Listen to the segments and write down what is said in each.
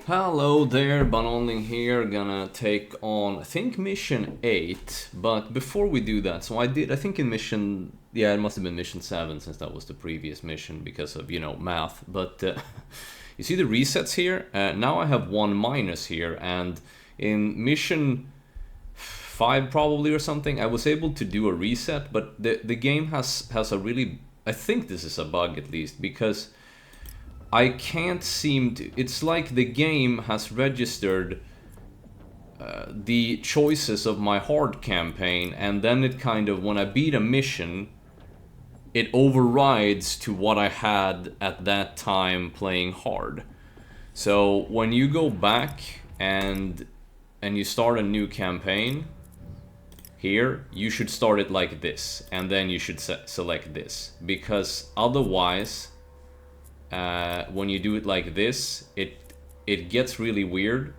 Hello there, Banonling here, gonna take on, I think, mission 8, but before we do that, so I think in mission, yeah, it must have been mission 7, since that was the previous mission, because of, math, but you see the resets here? Now I have 1 minus here, and in mission 5 probably or something, I was able to do a reset, but the game has a really, I think this is a bug at least, because I can't seem to... It's like the game has registered the choices of my hard campaign, and then it kind of, when I beat a mission, it overrides to what I had at that time playing hard. So when you go back and you start a new campaign, here, you should start it like this, and then you should select this, because otherwise... when you do it like this, it gets really weird,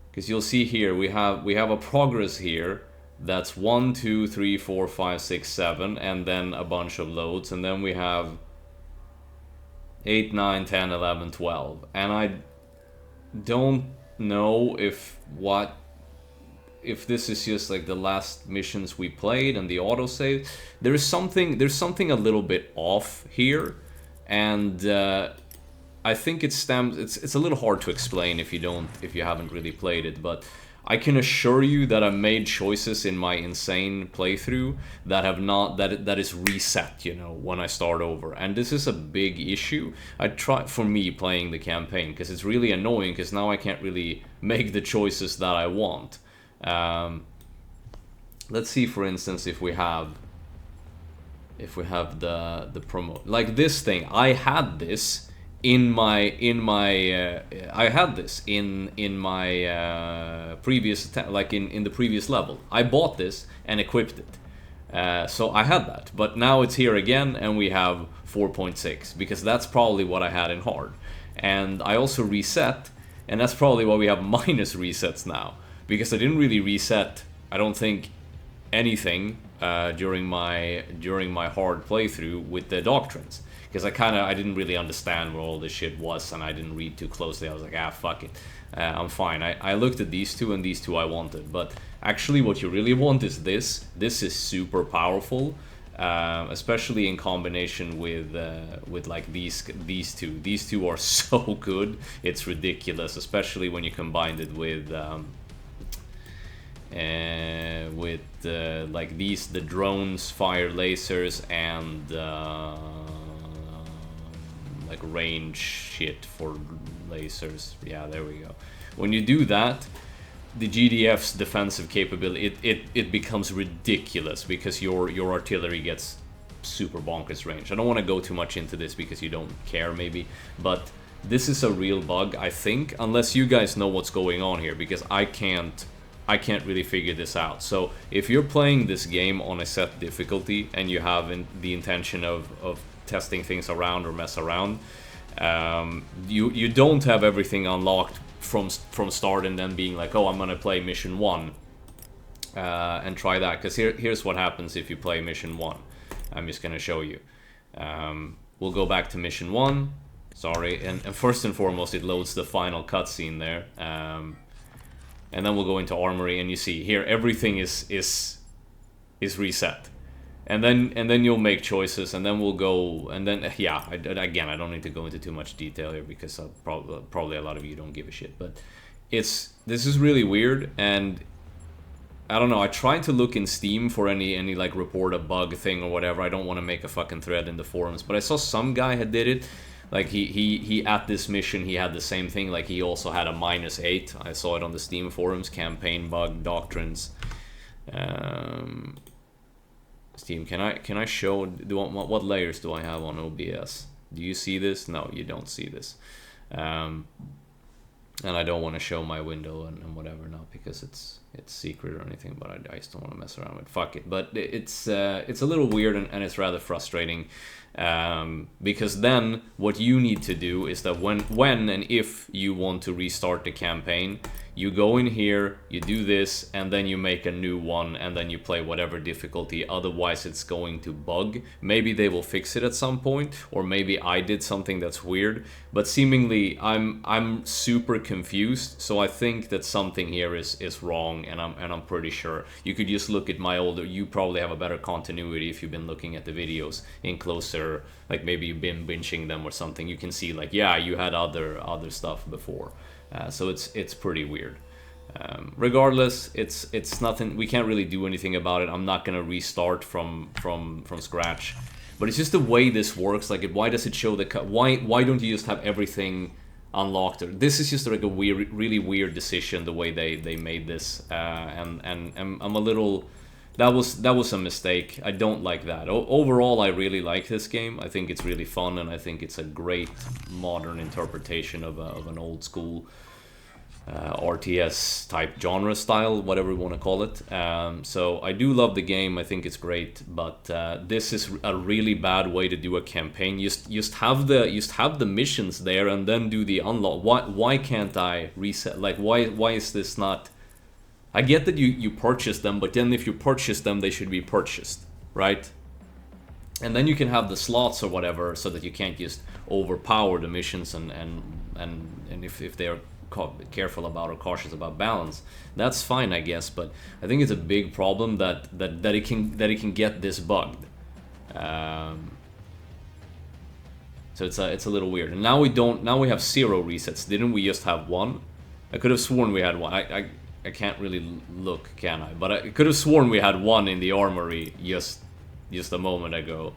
because you'll see here we have a progress here that's 1, 2, 3, 4, 5, 6, 7, and then a bunch of loads, and then we have 8, 9, 10, 11, 12, and I don't know if this is just like the last missions we played and the autosave. There's something a little bit off here. And I think it stems. It's a little hard to explain if you haven't really played it. But I can assure you that I made choices in my insane playthrough that have not that is reset. When I start over, and this is a big issue. I try for me playing the campaign because it's really annoying because now I can't really make the choices that I want. Let's see, for instance, if we have the promo, like this thing. I had this in my previous, like in the previous level. I bought this and equipped it, so I had that, but now it's here again and we have 4.6 because that's probably what I had in hard. And I also reset, and that's probably why we have minus resets now, because I didn't really reset, I don't think, anything during my hard playthrough with the doctrines, because I didn't really understand where all this shit was, and I didn't read too closely. I was like, fuck it, I'm fine. I looked at these two, and these two I wanted, but actually what you really want is this is super powerful, especially in combination with like these two are so good, it's ridiculous, especially when you combined it with like the drones fire lasers and like range shit for lasers. Yeah, there we go. When you do that, the GDF's defensive capability, it becomes ridiculous because your artillery gets super bonkers range. I don't want to go too much into this because you don't care maybe, but this is a real bug, I think, unless you guys know what's going on here, because I can't really figure this out. So if you're playing this game on a set difficulty and you have the intention of testing things around or mess around, you don't have everything unlocked from start and then being like, oh, I'm gonna play mission 1 and try that, because here's what happens if you play mission 1. I'm just gonna show you. We'll go back to mission 1. Sorry, and first and foremost, it loads the final cutscene there. And then we'll go into armory, and you see here everything is reset, and then you'll make choices, and then we'll go, and then again, I don't need to go into too much detail here because probably a lot of you don't give a shit, but this is really weird, and I don't know. I tried to look in Steam for any like report a bug thing or whatever. I don't want to make a fucking thread in the forums, but I saw some guy had did it. Like he at this mission he had the same thing. Like he also had a -8. I saw it on the Steam forums. Campaign bug doctrines. Steam, can I show? What layers do I have on OBS? Do you see this? No, you don't see this. And I don't want to show my window and whatever now because it's secret or anything, but I just don't want to mess around with. Fuck it. But it's a little weird and it's rather frustrating. Because then what you need to do is that when and if you want to restart the campaign, you go in here, you do this, and then you make a new one, and then you play whatever difficulty. Otherwise it's going to bug. Maybe they will fix it at some point, or maybe I did something that's weird, but seemingly I'm super confused. So I think that something here is wrong, and I'm pretty sure. You could just look at my older, you probably have a better continuity if you've been looking at the videos in closer, like maybe you've been binging them or something. You can see like, yeah, you had other stuff before. So it's pretty weird. Regardless, it's nothing. We can't really do anything about it. I'm not gonna restart from scratch. But it's just the way this works. Like, why does it show the why don't you just have everything unlocked? This is just like a weird, really weird decision, the way they made this. And I'm a little. That was a mistake. I don't like that. Overall, I really like this game. I think it's really fun, and I think it's a great modern interpretation of an old school RTS type genre style, whatever you want to call it. So I do love the game. I think it's great, but this is a really bad way to do a campaign. Just have the missions there and then do the unlock. Why can't I reset? Like, why is this not? I get that you purchase them, but then if you purchase them, they should be purchased, right? And then you can have the slots or whatever, so that you can't just overpower the missions and if they're careful about or cautious about balance, that's fine, I guess. But I think it's a big problem that it can get this bugged. So it's a little weird. And now we have 0 resets. Didn't we just have 1? I could have sworn we had 1. I can't really look, can I? But I could have sworn we had 1 in the armory just a moment ago.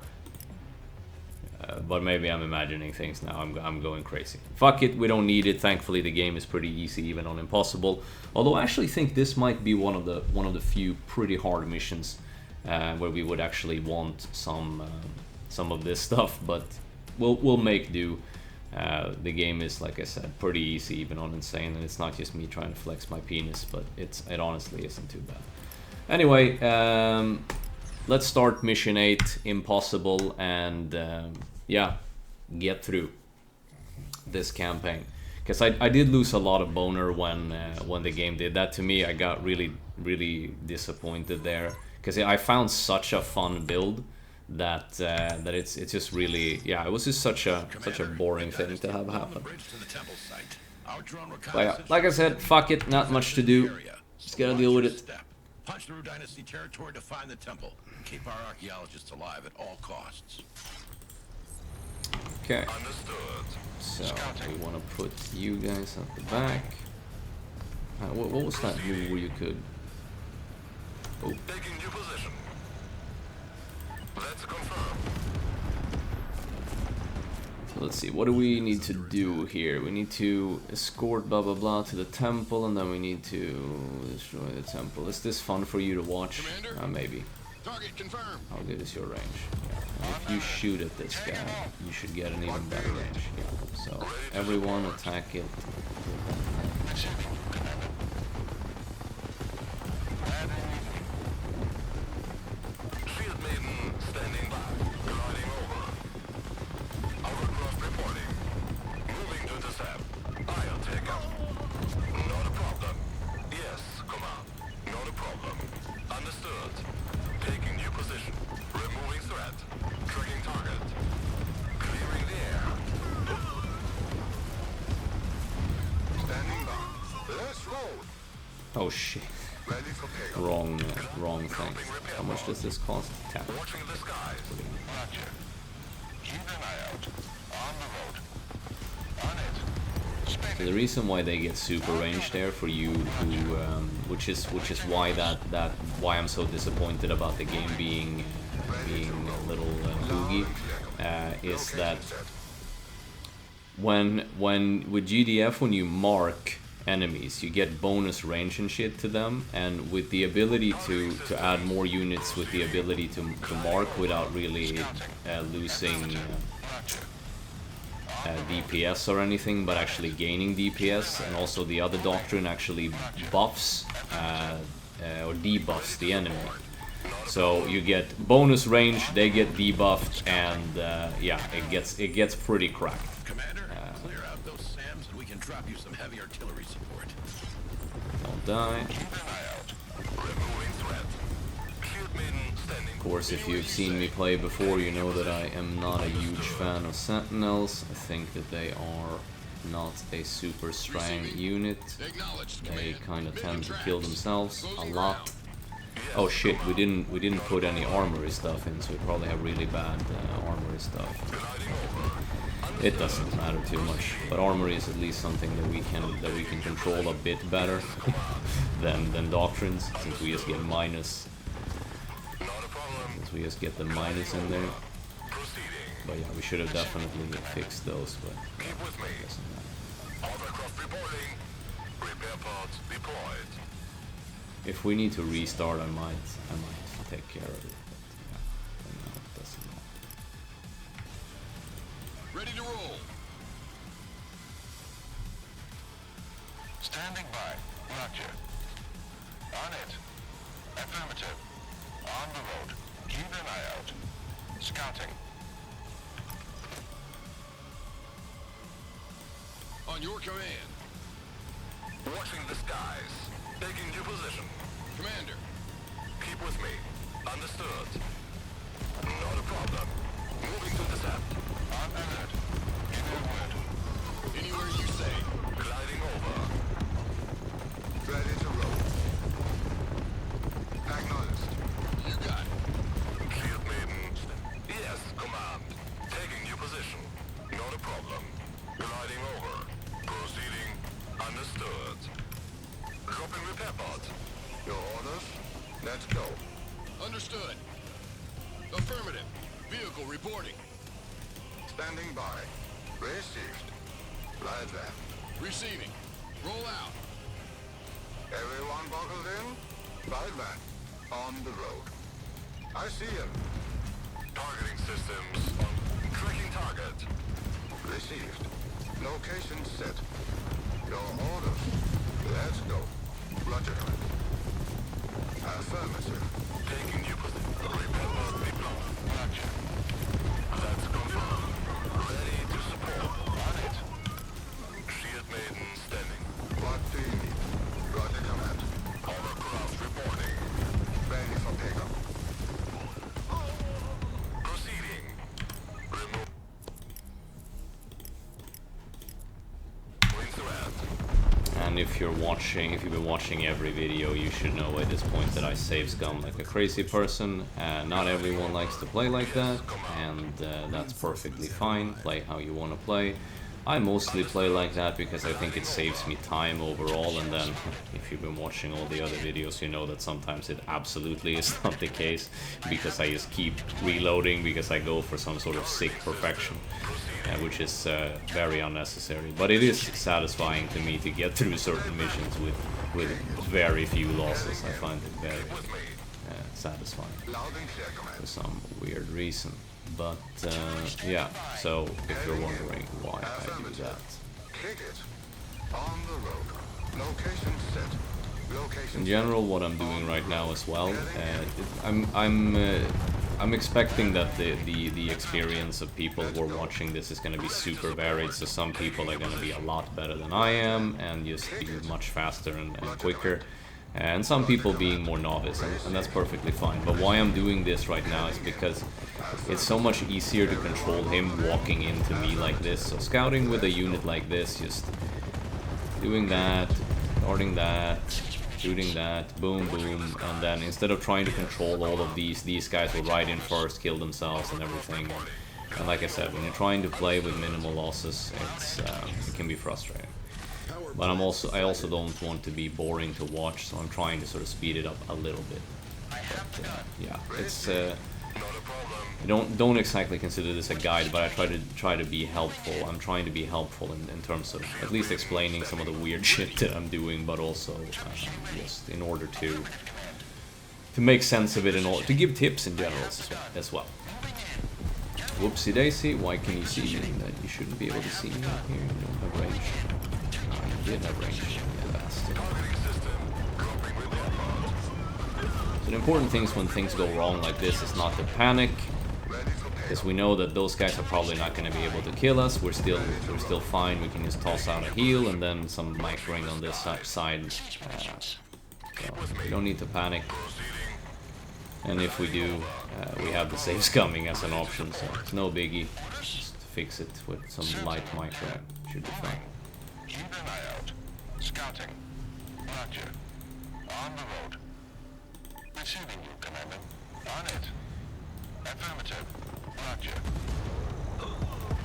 But maybe I'm imagining things now. I'm going crazy. Fuck it, we don't need it. Thankfully, the game is pretty easy, even on impossible. Although I actually think this might be one of the few pretty hard missions where we would actually want some of this stuff. But we'll make do. The game is, like I said, pretty easy, even on insane, and it's not just me trying to flex my penis, but it honestly isn't too bad. Anyway, let's start mission 8, impossible, and yeah, get through this campaign. Because I did lose a lot of boner when the game did that to me. I got really disappointed there, because I found such a fun build that it's just really, yeah, it was just such a boring thing to have happen. But yeah, like I said, fuck it, not much to do. Just gotta deal with it. Punch through Dynasty territory to find the temple. Keep our archaeologists alive at all costs. Okay. So we want to put you guys at the back. What was that move where you could? Oh. Taking new position. Let's confirm. So let's see, what do we need to do here? We need to escort blah blah blah to the temple, and then we need to destroy the temple. Is this fun for you to watch? Maybe. Target confirmed. How good is your range? Yeah. And if you shoot at this guy, you should get an even better range. Yeah. So everyone attack it. Oh shit. Wrong thing. How much does this cost? 10. So the reason why they get super range there for you who which is why why I'm so disappointed about the game being a little boogie, is that when with GDF, when you mark enemies, you get bonus range and shit to them, and with the ability to add more units, with the ability to mark without really losing DPS or anything, but actually gaining DPS, and also the other doctrine actually buffs or debuffs the enemy. So you get bonus range, they get debuffed, and yeah, it gets pretty cracked. Commander, clear out those SAMs and we can drop you some heavy artillery support. Don't die. Of course, if you've seen me play before, you know that I am not a huge fan of Sentinels. I think that they are not a super strong unit. They kind of tend to kill themselves a lot. Oh shit, we didn't put any armory stuff in, so we probably have really bad armory stuff. It doesn't matter too much, but armory is at least something that we can control a bit better than doctrines, since we just get minus. Since we just get the minus in there. But yeah, we should have definitely fixed those, but it doesn't matter. If we need to restart, I might take care of it. But yeah, for now it doesn't matter. Ready to roll. Standing by. Roger. On it. Affirmative. On the road. Keep an eye out. Scouting. On your command. Watching the skies. Taking new position. Commander. Keep with me. Understood. Not a problem. Moving to intercept. On alert. Give me a word. Anywhere you say. Gliding over. Ready to roll. Acknowledged. You got it. Cleared, maiden. Yes, command. Taking new position. Not a problem. Gliding over. Proceeding. Understood. Dropping repair pod. Your orders? Let's go. Understood. Affirmative. Vehicle reporting. Standing by. Received. Light that. Receiving. Roll out. Everyone buckled in? Light that. On the road. I see him. Targeting systems on. Tracking target. Received. Location set. Your orders. Let's go. Roger. Affirmative. Taking new position. Repair pod deployed. Roger. That's confirmed. Ready to support. On it. Shield maiden standing. What do you need? Roger, command. Hovercraft reporting. Ready for pickup. Proceeding. Remove. Wings around. And if you've been watching every video, you should know at this point that I save scum like a crazy person. Not everyone likes to play like that, and that's perfectly fine. Play how you want to play. I mostly play like that because I think it saves me time overall, and then if you've been watching all the other videos, you know that sometimes it absolutely is not the case, because I just keep reloading because I go for some sort of sick perfection. Which is very unnecessary, but it is satisfying to me to get through certain missions with very few losses. I find it very satisfying for some weird reason. But yeah, so if you're wondering why I do that. In general, what I'm doing right now as well, I'm expecting that the experience of people who are watching this is going to be super varied. So some people are going to be a lot better than I am and just be much faster and quicker, and some people being more novice, and that's perfectly fine. But why I'm doing this right now is because it's so much easier to control him walking into me like this. So scouting with a unit like this, just doing that, starting that, shooting that, boom, boom, and then instead of trying to control all of these guys will ride in first, kill themselves and everything. And like I said, when you're trying to play with minimal losses, it can be frustrating. But I also don't want to be boring to watch, so I'm trying to sort of speed it up a little bit. But yeah, it's don't exactly consider this a guide, but I try to be helpful. I'm trying to be helpful in terms of at least explaining some of the weird shit that I'm doing, but also just in order to make sense of it, and to give tips in general as well. Whoopsie daisy, why can you see me? That you shouldn't be able to see me here, you don't have range. You did have range, you bastard. So the important things when things go wrong like this is not to panic, because we know that those guys are probably not going to be able to kill us. We're still fine. We can just toss out a heal and then some mic ring on this side. So we don't need to panic. And if we do, we have the saves coming as an option, so it's no biggie. Just fix it with some light mic ring. Should be fine. Keep an eye out. Scouting. Roger. On the road. Receiving you, Commander. On it. Affirmative. Roger.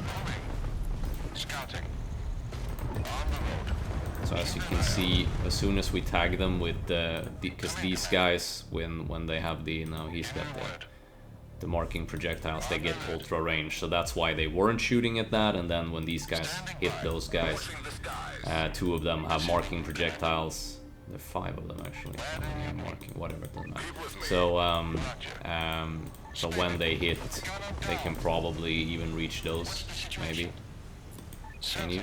Moving. Scouting. On the road. So as you can see, as soon as we tag them with because these guys, when they have now he's got the marking projectiles, they get ultra range. So that's why they weren't shooting at that. And then when these guys hit those guys, 2 of them have marking projectiles. There are 5 of them actually. Marking, whatever, it doesn't matter. So when they hit, they can probably even reach those, maybe. Can you?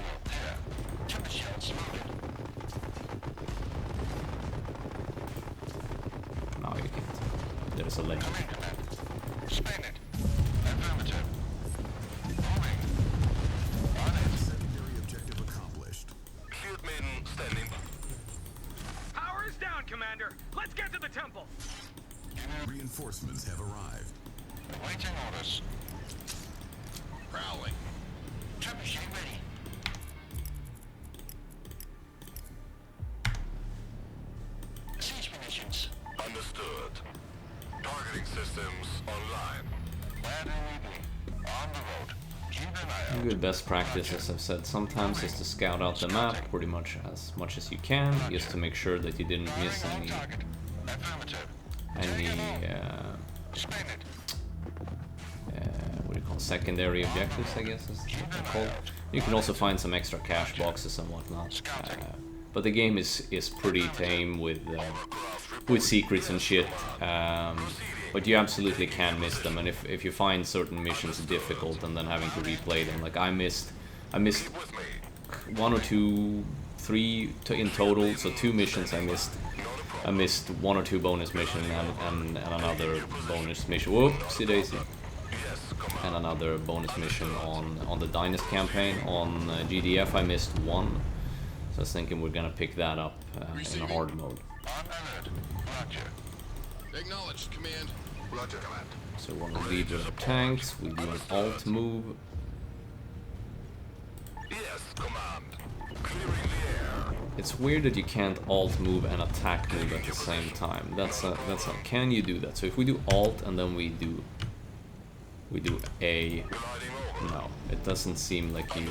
No, you can't. There's a limit. Secondary objective accomplished. Shield maiden standing. Power is down, Commander. Let's get to the temple. Reinforcements have arrived. Waiting orders. Prowling. Tempest ready. Siege munitions. Understood. Targeting systems online. Where do we be? On the road. Keep an eye out. Good best practice, as I've said sometimes, is to scout out the map pretty much as you can, just to make sure that you didn't miss any what do you call secondary objectives, I guess is what they're called. You can also find some extra cash boxes and whatnot. But the game is pretty tame with secrets and shit. But you absolutely can miss them, and if you find certain missions difficult and then having to replay them, like I missed 1 or 2, 3 in total, so 2 missions I missed 1 or 2 bonus mission and another bonus mission. Whoopsie daisy. And another bonus mission on the Dynasty campaign. On GDF I missed 1, so I was thinking we're gonna pick that up in a hard mode. Acknowledged, command. Roger, command. So when we leave the tanks, we do an alt move. Yes, command. Clearing the air. It's weird that you can't alt move and attack move at the same time. That's a can you do that? So if we do alt and then we do A, no, it doesn't seem like you.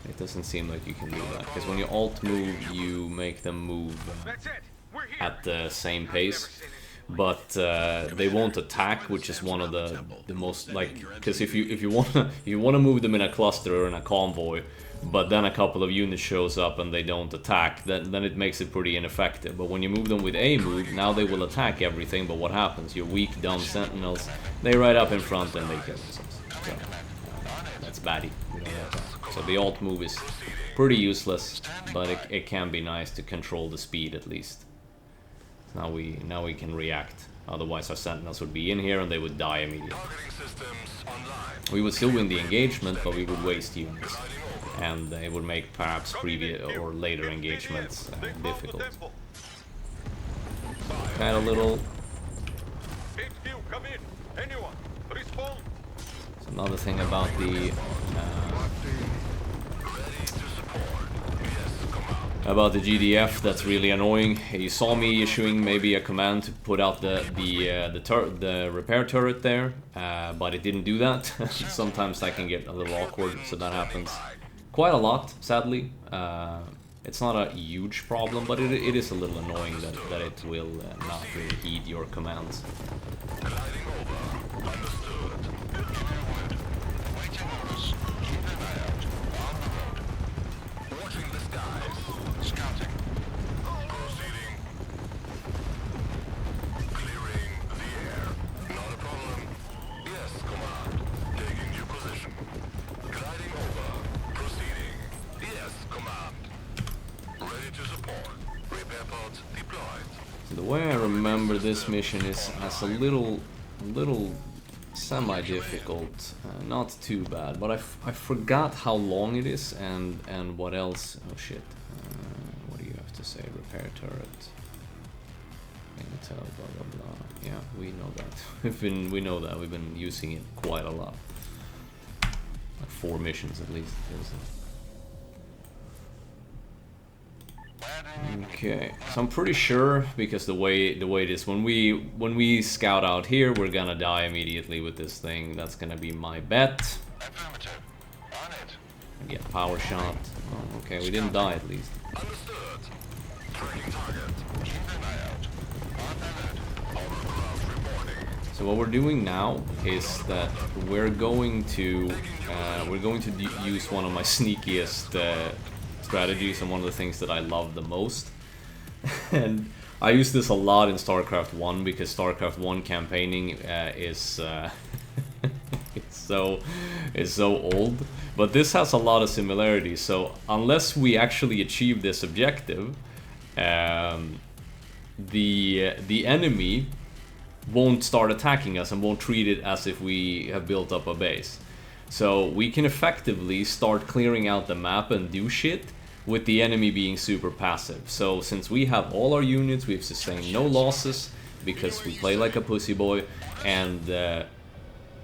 It doesn't seem like you can do that, because when you alt move, you make them move at the same pace, but they won't attack, which is one of the most, like, because if you wanna move them in a cluster or in a convoy, but then a couple of units shows up and they don't attack, then it makes it pretty ineffective. But when you move them with A move, now they will attack everything, but what happens? Your weak, dumb sentinels, they ride up in front and they kill themselves. So, that's baddie. We don't want that. So the alt move is pretty useless, but it can be nice to control the speed at least. Now we can react. Otherwise our sentinels would be in here and they would die immediately. We would still win the engagement, but we would waste units. And it would make perhaps previous or later engagements difficult. Kind of little. So another thing about the GDF that's really annoying. You saw me issuing maybe a command to put out the repair turret there, but it didn't do that. Sometimes that can get a little awkward, so that happens quite a lot, sadly. It's not a huge problem, but it is a little annoying that it will not really heed your commands. repair pods deployed. So the way I remember this mission is as a little semi-difficult, not too bad, but I forgot how long it is and what else. Oh shit! What do you have to say? Repair turret. Intel, blah blah blah. Yeah, we know that. we know that we've been using it quite a lot. Like 4 missions at least. Okay, so I'm pretty sure, because the way it is, when we scout out here, we're gonna die immediately with this thing. That's gonna be my bet. Affirmative. On it. Yeah, power shot. Oh, okay, we didn't die at least. Understood. Tracking target. Keep an eye out. On alert. Overcraft reporting. So what we're doing now is that we're going to use one of my sneakiest strategies and one of the things that I love the most. And I use this a lot in StarCraft 1 because StarCraft 1 campaigning is so old, but this has a lot of similarities. So unless we actually achieve this objective, the enemy won't start attacking us and won't treat it as if we have built up a base. So we can effectively start clearing out the map and do shit with the enemy being super passive. So since we have all our units, we've sustained no losses because we play like a pussy boy, and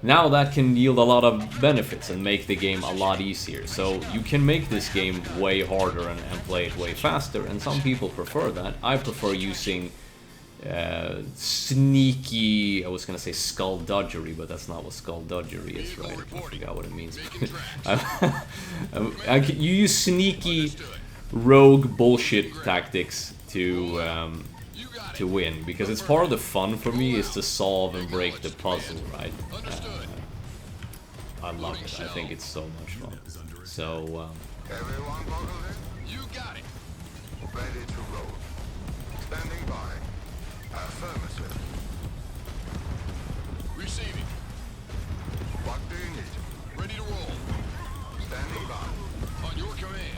now that can yield a lot of benefits and make the game a lot easier. So you can make this game way harder and play it way faster, and some people prefer that. I prefer using sneaky, I was gonna say skullduggery, but that's not what skullduggery is, right? I forgot what it means. You use sneaky rogue bullshit tactics to win, because it's part of the fun for me is to solve and break the puzzle, right? I love it. I think it's so much fun. So Everyone buckled in? You got it. Ready to roll. Standing by. Affirmative. Receiving. What do you need? Ready to roll. Standing by. On your command.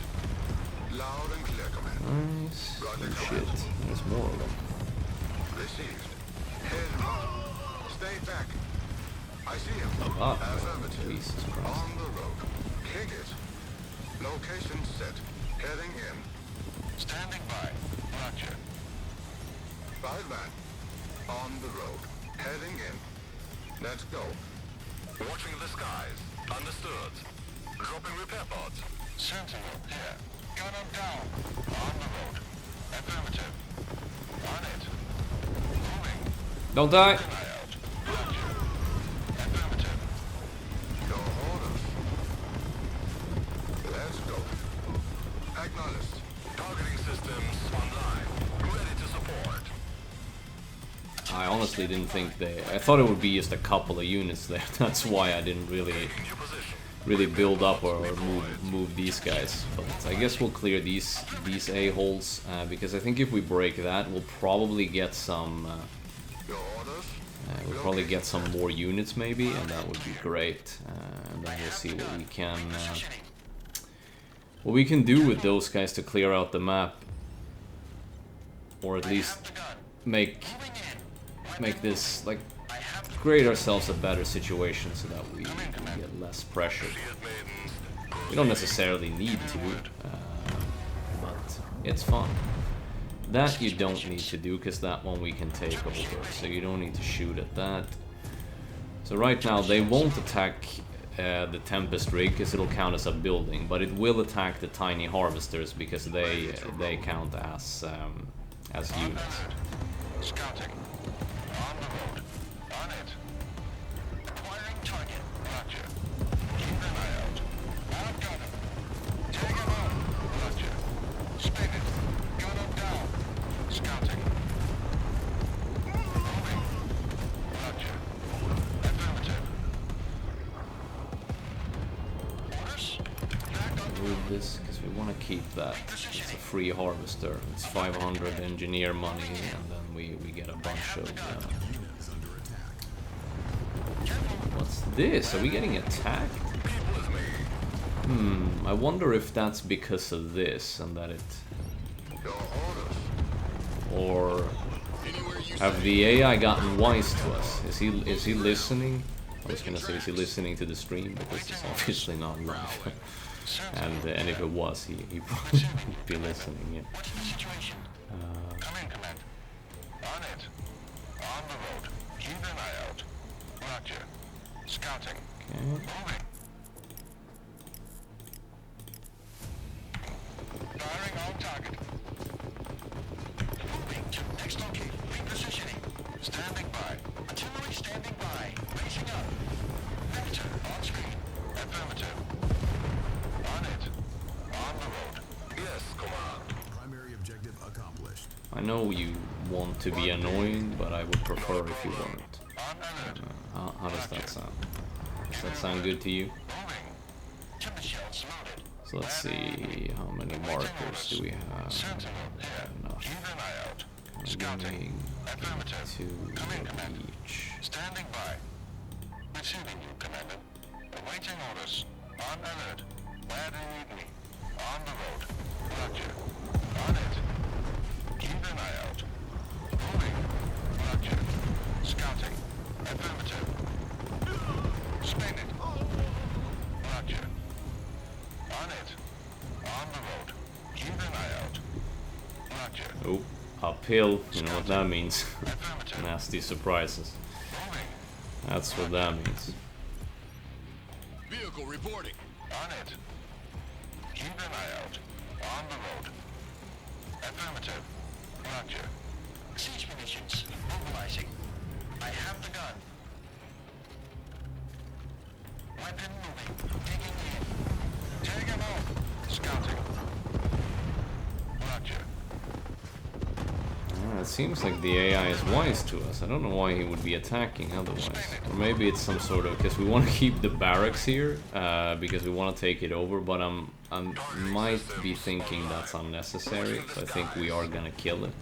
Loud and clear command. nice. Oh shit, there's more of them. Received. Head on. Stay back. I see him. Affirmative. Jesus Christ. On the road. Kick it. Location set. Heading in. Standing by. Roger. 5 man. On the road. Heading in. Let's go. Watching the skies. Understood. Dropping repair pods. Sentinel here. Gun him down. On the road. Affirmative. On it. Moving. Don't die. Eye out. Roger. Affirmative. Your orders. Let's go. Acknowledged. Targeting systems online. Ready to support. I honestly didn't think I thought it would be just a couple of units there. That's why I didn't really build up or move these guys. But I guess we'll clear these a-holes, because I think if we break that, we'll probably get some more units maybe, and that would be great. And then we'll see what we can do with those guys to clear out the map, or at least make this, like, create ourselves a better situation so that we get less pressure. We don't necessarily need to, but it's fun. That you don't need to do, because that one we can take over, so you don't need to shoot at that. So right now they won't attack the Tempest rig because it'll count as a building, but it will attack the tiny harvesters because they count as units. Scouting. On the road. On it. Acquiring target. Roger. Keep an eye out. I've got him. Take him out. Roger. Spin it. Gun him down. Scouting. Moving. Roger. Affirmative. Orders? Back on Move this because we want to keep that. It's a free harvester. It's 500 engineer money, and then we get a bunch of. What's this? Are we getting attacked? I wonder if that's because of this and that it. your orders. or have the AI gotten wise to us? Is he listening? I was gonna say, is he listening to the stream? Because it's obviously not live. and if it was, he probably would be listening. Yeah. Come in, Command. On it. On the road. Keep an eye out. Roger. Scouting. Okay. Moving. Firing on target. Moving to next location. Repositioning. Standing by. Artillery standing by. Racing up. Vector on screen. Affirmative. On it. On the road. Yes, Command. Primary objective accomplished. I know you want to be annoying, but I would prefer if you weren't. On alert. How does that sound? Does that sound good to you? Moving. Timber shells loaded. So let's see, how many markers do we have? Sentinel here. Enough. Keep an eye out. I'm Scouting. Affirmative. two Come in, of Commander. each. Standing by. Receiving you, Commander. Awaiting orders. On alert. Where do you need me? On the road. Roger. On it. Keep an eye out. Moving. Roger. Scouting. Affirmative. Spin it. Roger. On it. On the road. Keep an eye out. Roger. Oh, uphill, you know what that means. Affirmative. Nasty surprises. Moving. That's what that means. Vehicle reporting. On it. Keep an eye out. On the road. Affirmative. Roger. Siege munitions. Mobilizing. I have the gun. Weapon moving. Digging in. Take him off. Scouting. Roger. It seems like the AI is wise to us. I don't know why he would be attacking otherwise. Or maybe it's some sort of... because we want to keep the barracks here, because we want to take it over, but I might be thinking that's unnecessary, so I think we are gonna kill it.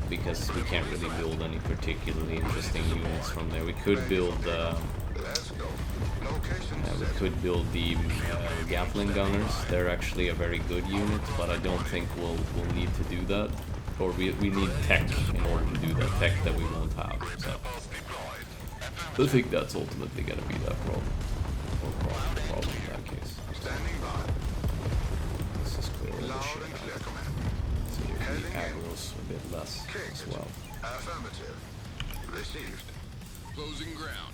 Because we can't really build any particularly interesting units from there. We could build... Let's go. Location we set. could build the Gatling gunners. They're actually a very good unit, but I don't think we'll need to do that. Or we need tech in order to do that, tech that we won't have. So I think that's ultimately gonna be that problem. Or problem in that case. Standing by. This is clearly the Loud shit. and clear, Command. So the aggro's a bit less as well. Affirmative. Received. Closing ground.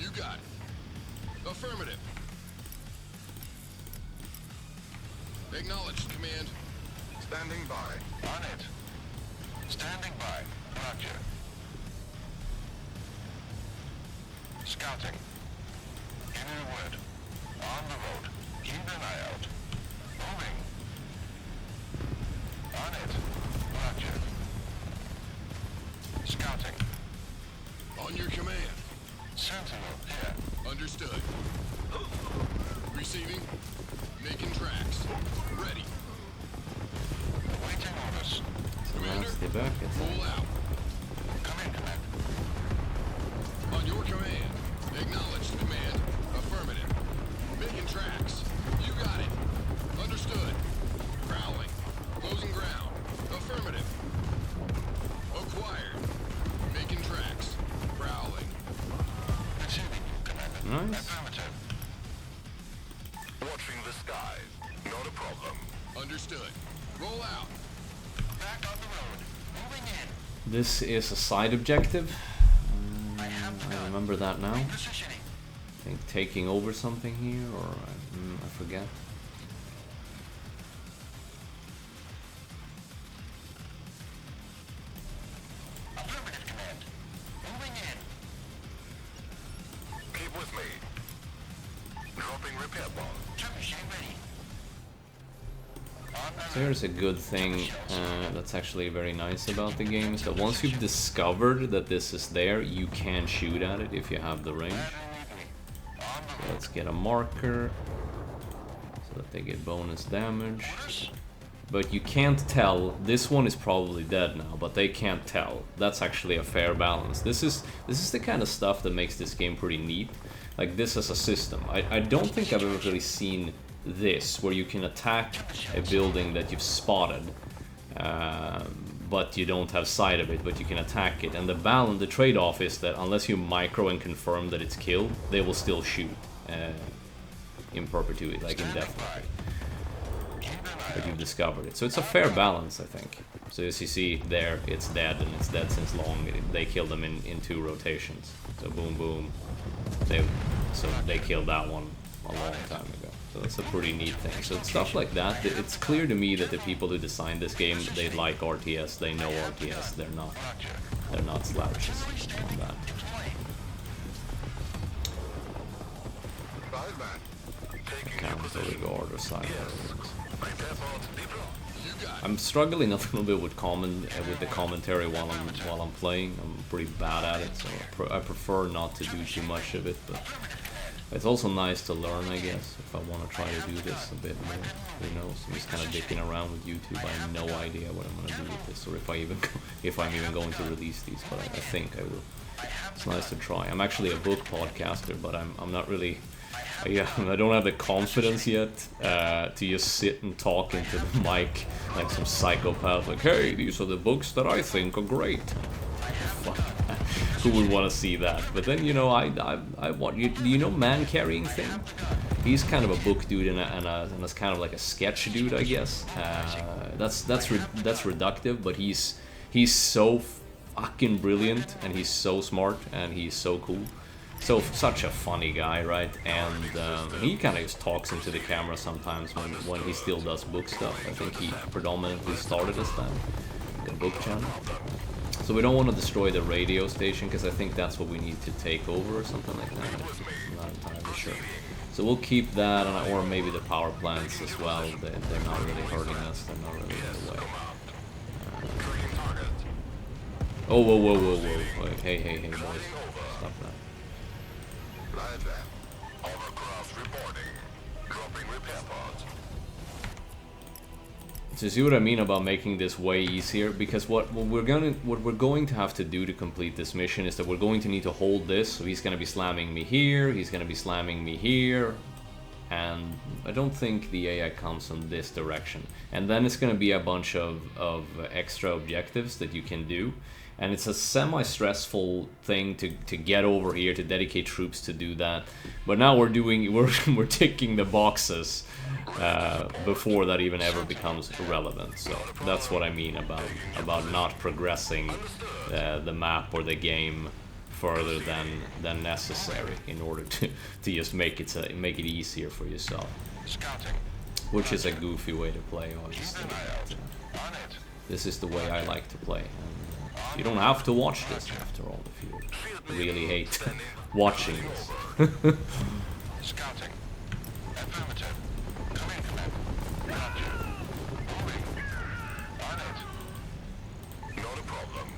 You got it. Affirmative. Acknowledged, Command. Standing by. On it. Standing by. Roger. Scouting. Give me a word. On the road. Keep an eye out. Moving. On it. Roger. Scouting. On your command. Sentinel here. Understood. Receiving. Making tracks. Ready. Awaiting orders. So Commander, that's the back. roll out. Come in, Command. On your command. Acknowledged, Command. Affirmative. Making tracks. You got it. Understood. Prowling. Closing ground. Affirmative. Acquired. Making tracks. Prowling. Receiving you, Commander. Nice. Affirmative. Watching the skies. Not a problem. Understood. Roll out. Back on the road. Moving in. This is a side objective. I remember that now. Positioning. I think taking over something here, or I forget. Affirmative, Command. Moving in. Keep with me. Dropping repair bomb. Trebuchet ready. So here's a good thing that's actually very nice about the game, is that once you've discovered that this is there, you can shoot at it if you have the range. So let's get a marker so that they get bonus damage. But you can't tell. This one is probably dead now, but they can't tell. That's actually a fair balance. This is the kind of stuff that makes this game pretty neat. Like this as a system. I don't think I've ever really seen this, where you can attack a building that you've spotted but you don't have sight of it, but you can attack it. And the trade-off is that unless you micro and confirm that it's killed, they will still shoot in perpetuity, like indefinitely. But you've discovered it. So it's a fair balance, I think. So as you see there, it's dead, and it's dead since long. They killed them in 2 rotations. So boom, boom. They killed that one a long time ago. So that's a pretty neat thing. So it's stuff like that. It's clear to me that the people who designed this game, they like RTS, they know RTS. They're not slouches on that. Counter regard or side. I'm struggling a little bit with the commentary while I'm playing. I'm pretty bad at it, so I prefer not to do too much of it. But it's also nice to learn, I guess, if I want to try to do this a bit more. Who knows? I'm just kind of dicking around with YouTube. I have no idea what I'm gonna do with this, or if I'm even going to release these. But I think I will. It's nice to try. I'm actually a book podcaster, but I'm not really. I don't have the confidence yet to just sit and talk into the mic like some psychopath. Like, hey, these are the books that I think are great. Who would want to see that? But then, you know, I want you. Do you know Man Carrying Thing? He's kind of a book dude and it's kind of like a sketch dude, I guess. That's reductive, but he's so fucking brilliant, and he's so smart, and he's so cool. So such a funny guy, right? And he kind of just talks into the camera sometimes when he still does book stuff. I think he predominantly started this time, the book channel. So we don't want to destroy the radio station, because I think that's what we need to take over or something like that. I'm not entirely sure. So we'll keep that, or maybe the power plants as well. They're not really hurting us. They're not really in the way. Oh, whoa. Hey, boys. Stop that. So see what I mean about making this way easier? Because what we're going to have to do to complete this mission is that we're going to need to hold this. So he's going to be slamming me here, he's going to be slamming me here, and I don't think the AI comes from this direction. And then it's going to be a bunch of extra objectives that you can do. And it's a semi-stressful thing to get over here, to dedicate troops to do that. But now we're ticking the boxes before that even ever becomes relevant. So that's what I mean about not progressing the map or the game further than necessary in order to just make it easier for yourself. Which is a goofy way to play, obviously. But, this is the way I like to play. You don't have to watch this, after all, if you really hate watching this. Scouting. Affirmative. Come in, Commander. Roger. Moving. On it. Not a problem.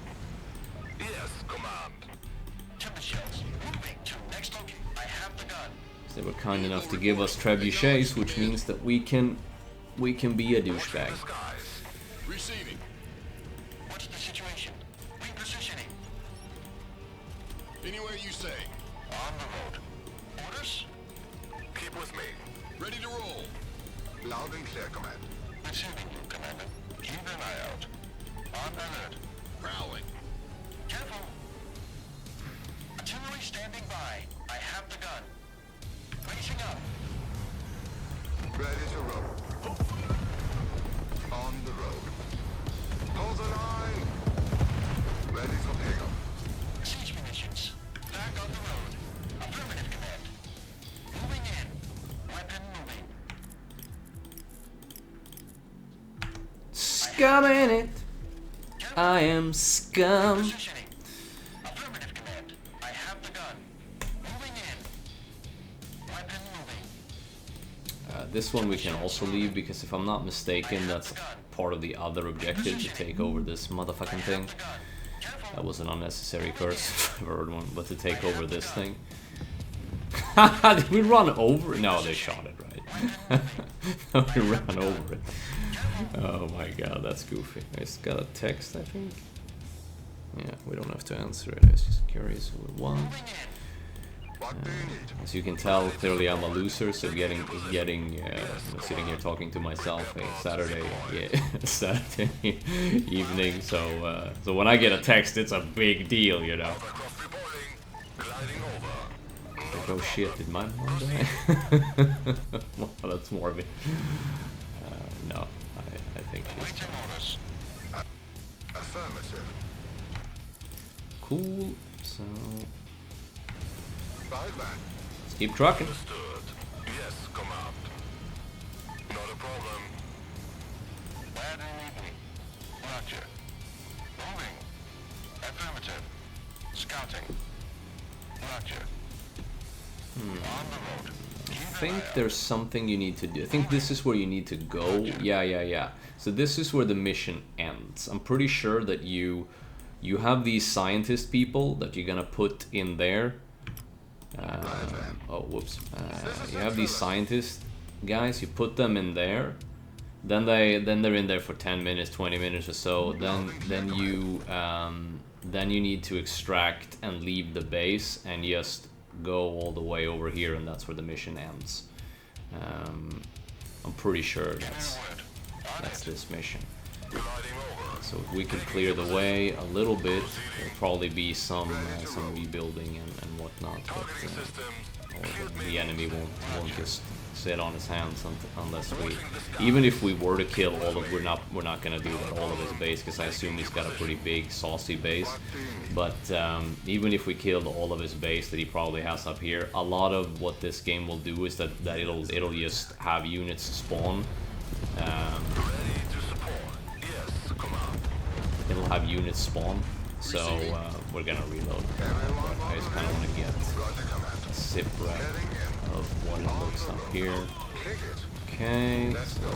Yes, Command. Tempest shells. Moving to next location. I have the gun. They were kind enough to give us trebuchets, which means that we can be a douchebag. Receiving. What's the situation? Repositioning. Anywhere you say. On the road. Orders? Keep with me. Ready to roll. Loud and clear, Command. Receiving you, Commander. Keep an eye out. On alert. Prowling. Careful. Artillery standing by. I have the gun. Racing up. Ready to roll. On the road. Hold the line! Ready for pickup. Siege munitions. Back on the road. Affirmative, Command. Moving in. Weapon moving. Scum in it. I am scum. Positioning. Affirmative, Command. I have the gun. Moving in. Weapon moving. This one we can also leave, because if I'm not mistaken, that's part of the other objective, to take over this motherfucking thing. That was an unnecessary curse, if I've heard one, but to take over this thing. Did we run over it? No, they shot it, right? No, we ran over it. Oh my god, that's goofy. It's got a text, I think. Yeah, we don't have to answer it. I was just curious who it was. As you can tell, clearly I'm a loser, so getting sitting here talking to myself a Saturday, Saturday evening. So so when I get a text, it's a big deal, you know. Like, oh shit, did my mom die? Well, that's morbid. No, I think she's fine. Affirmative. Cool. So Right back. let's keep trucking. Understood. Yes, command. Not a problem. Where do you need me? Roger. Moving. Affirmative. Scouting. Roger. On the road. I think there's something you need to do. I think this is where you need to go. Yeah. So this is where the mission ends. I'm pretty sure that you have these scientist people that you're gonna put in there. Oh, whoops. You have these scientist guys. You put them in there. Then they're in there for 10 minutes, 20 minutes or so. Then you need to extract and leave the base and just go all the way over here, and that's where the mission ends. I'm pretty sure that's this mission. So if we can clear the way a little bit, there'll probably be some rebuilding and whatnot, but the enemy won't just sit on his hands unless we, even if we were to kill all of, we're not gonna do that all of his base, because I assume he's got a pretty big saucy base. But even if we killed all of his base that he probably has up here, a lot of what this game will do is that it'll just have units spawn. It'll have units spawn, so we're gonna reload. I just kind of want to get a sip right of what it looks up here. Okay, so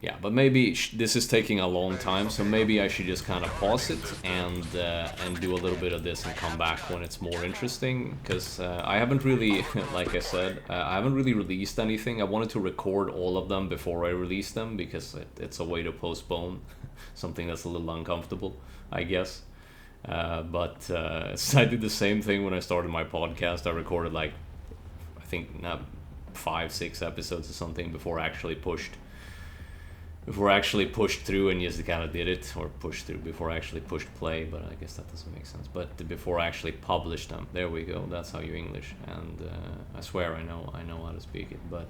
yeah, but maybe this is taking a long time, so maybe I should just kind of pause it and do a little bit of this and come back when it's more interesting, because I haven't really, like I said, I haven't really released anything. I wanted to record all of them before I release them, because it's a way to postpone something that's a little uncomfortable, I guess. But I did the same thing when I started my podcast. I recorded like, I think, 5-6 episodes or something before I actually pushed through and just kind of did it, or pushed through before I actually pushed play, but I guess that doesn't make sense. But before I actually published them, there we go. That's how you English, and I swear I know how to speak it. But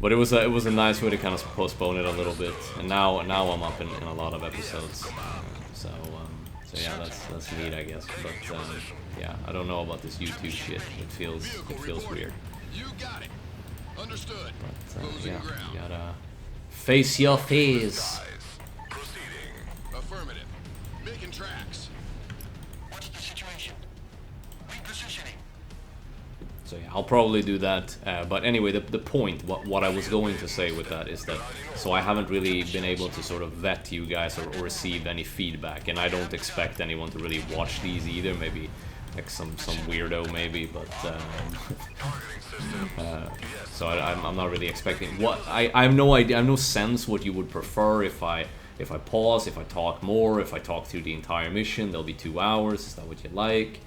but it was a nice way to kind of postpone it a little bit, and now I'm up in a lot of episodes. So yeah, that's neat, I guess. But yeah, I don't know about this YouTube shit. It feels weird. You got it. Understood. But yeah, you gotta face your fears. Proceeding. Affirmative. Making tracks. What's the situation? Repositioning. So yeah, I'll probably do that. But anyway, the point, what I was going to say with that is that, so I haven't really been able to sort of vet you guys or receive any feedback, and I don't expect anyone to really watch these either. Maybe like some weirdo maybe, but so I'm not really expecting what I have no idea. I have no sense what you would prefer if I pause, if I talk more, if I talk through the entire mission. There'll be 2 hours. Is that what you like?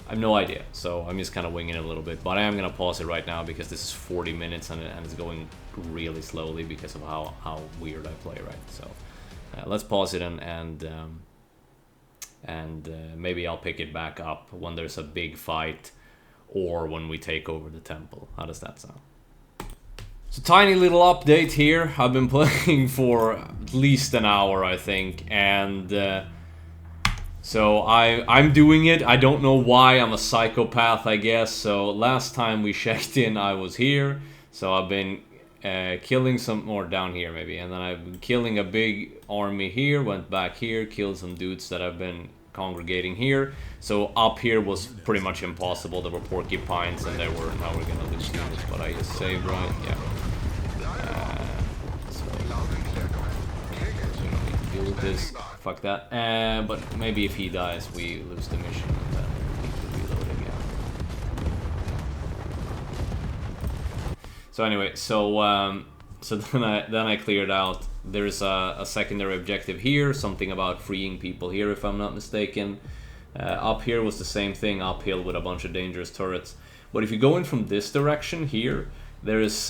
I have no idea, so I'm just kind of winging it a little bit. But I am gonna pause it right now because this is 40 minutes and it's going really slowly because of how weird I play, right? So let's pause it and maybe I'll pick it back up when there's a big fight or when we take over the temple. How does that sound? So tiny little update here. I've been playing for at least an hour, I think, and so I'm doing it. I don't know why. I'm a psychopath, I guess. So last time we checked in, I was here. So I've been killing some more down here maybe, and then I've been killing a big army here, went back here, killed some dudes that have been congregating here. So up here was pretty much impossible. There were porcupines and now we're gonna lose units, but I just saved, right? Yeah. So we don't need to deal with this. Fuck that. But maybe if he dies, we lose the mission and then we need to reload again. So anyway, so So then I cleared out. There's a secondary objective here, something about freeing people here, if I'm not mistaken. Up here was the same thing, uphill with a bunch of dangerous turrets. But if you go in from this direction here, there's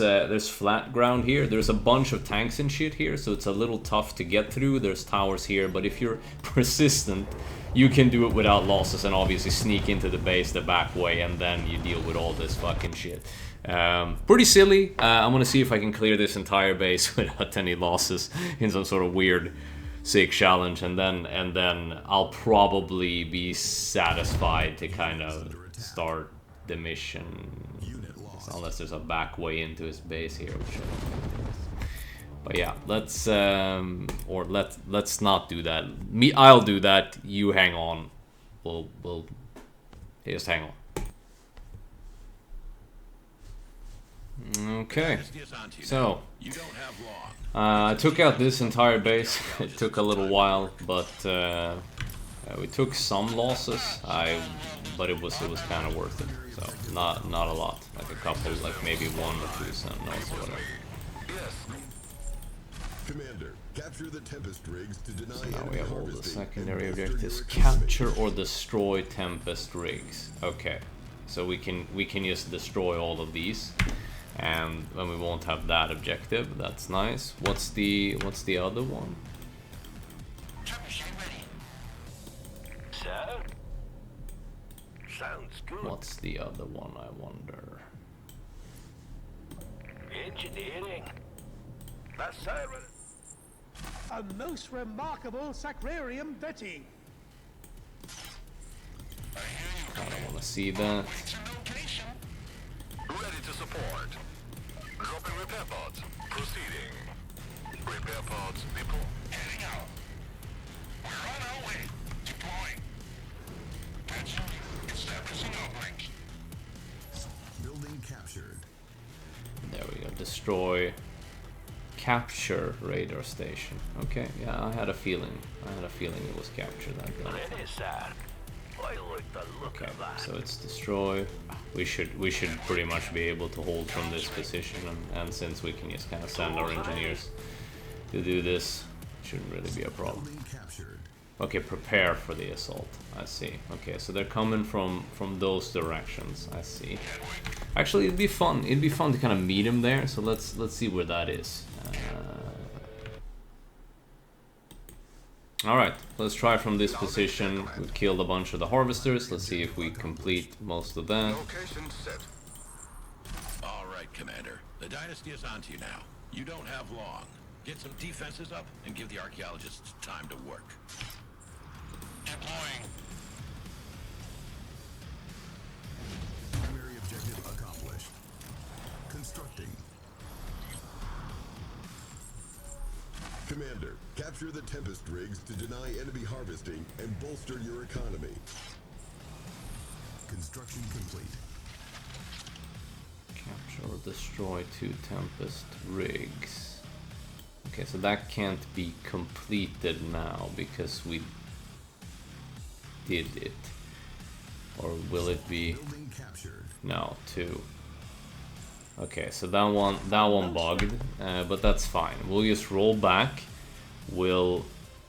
flat ground here. There's a bunch of tanks and shit here, so it's a little tough to get through. There's towers here, but if you're persistent, you can do it without losses and obviously sneak into the base the back way, and then you deal with all this fucking shit. Pretty silly. I'm gonna see if I can clear this entire base without any losses in some sort of weird sick challenge, and then I'll probably be satisfied to kind of start the mission, unless there's a back way into his base here, which I don't think there is. But yeah, let's not do that. I'll do that. You hang on. We'll just hang on. Okay, so I took out this entire base. It took a little while, but we took some losses. But it was kind of worth it. So not a lot, like a couple, like maybe 1 or 2 sentinels or whatever. Commander, capture the Tempest rigs to deny So now we enemy have all the harvesting secondary and bolster objectives: your capture economy. or destroy Tempest rigs. Okay, so we can just destroy all of these, and we won't have that objective. That's nice. What's the other one? Sir? Sounds good. What's the other one, I wonder? Engineering. That's sir. A most remarkable sacrarium, Betty. I don't want to see that. Ready to support. Dropping repair pods. Proceeding. Repair pods deployed. Heading out. We're on our way. Deploying. Attention. Establishing outbreak. Building captured. There we go. Destroy. Capture radar station. Okay, yeah, I had a feeling. It was captured. That guy. Ready, sir. I like the look Okay, of that. so it's destroy. We should pretty much be able to hold from this position, and since we can just kind of send our engineers to do this, it shouldn't really be a problem. Building captured. Okay, prepare for the assault. I see. Okay, so they're coming from those directions. I see. Actually, it'd be fun. It'd be fun to kind of meet him there. So let's see where that is. All right, let's try from this position. We've killed a bunch of the harvesters. Let's see if we complete most of that. Location set. All right, Commander. The Dynasty is on to you now. You don't have long. Get some defenses up and give the archaeologists time to work. Deploying. Primary objective accomplished. Constructing. Commander, capture the Tempest rigs to deny enemy harvesting and bolster your economy. Construction complete. Capture or destroy 2 Tempest rigs. Okay, so that can't be completed now because we did it. Or will it be? Building captured. No, 2. Okay, so that one bugged, but that's fine. We'll just roll back. We'll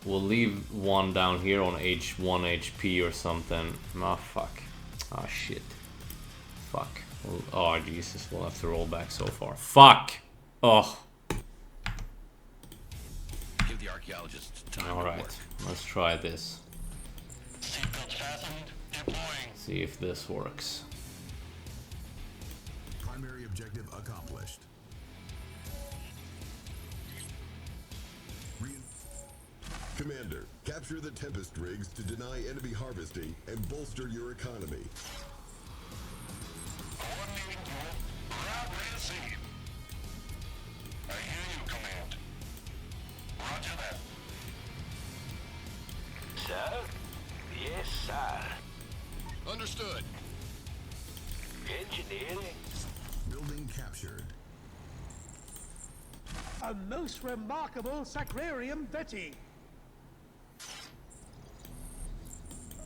leave one down here on H1 HP or something. Ah, fuck. Ah, shit. Fuck. Oh, Jesus, we'll have to roll back so far. Fuck! Oh. Give the archaeologists time to Alright, work. let's try this. Seatbelts fastened. Deploying. See if this works. Primary objective accomplished. Commander, capture the Tempest rigs to deny enemy harvesting and bolster your economy. Coordinating group. Route received. I hear you, Command. Roger that. Sir? Yes, sir. Understood. Engineering. Building captured. A most remarkable sacrarium, Betty.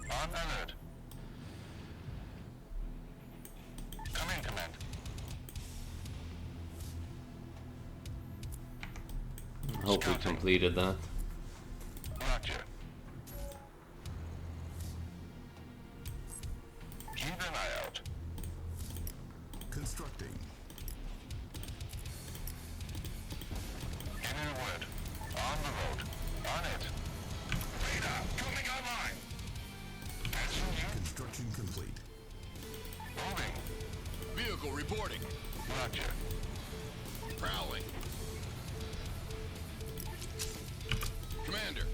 On alert. Come in, Command. hope we completed that. Roger. Keep an eye out. Constructing. Give me a word. On the road. On it. Radar coming online. Answering you. Construction complete. Moving. Vehicle reporting. Roger. Prowling. Commander,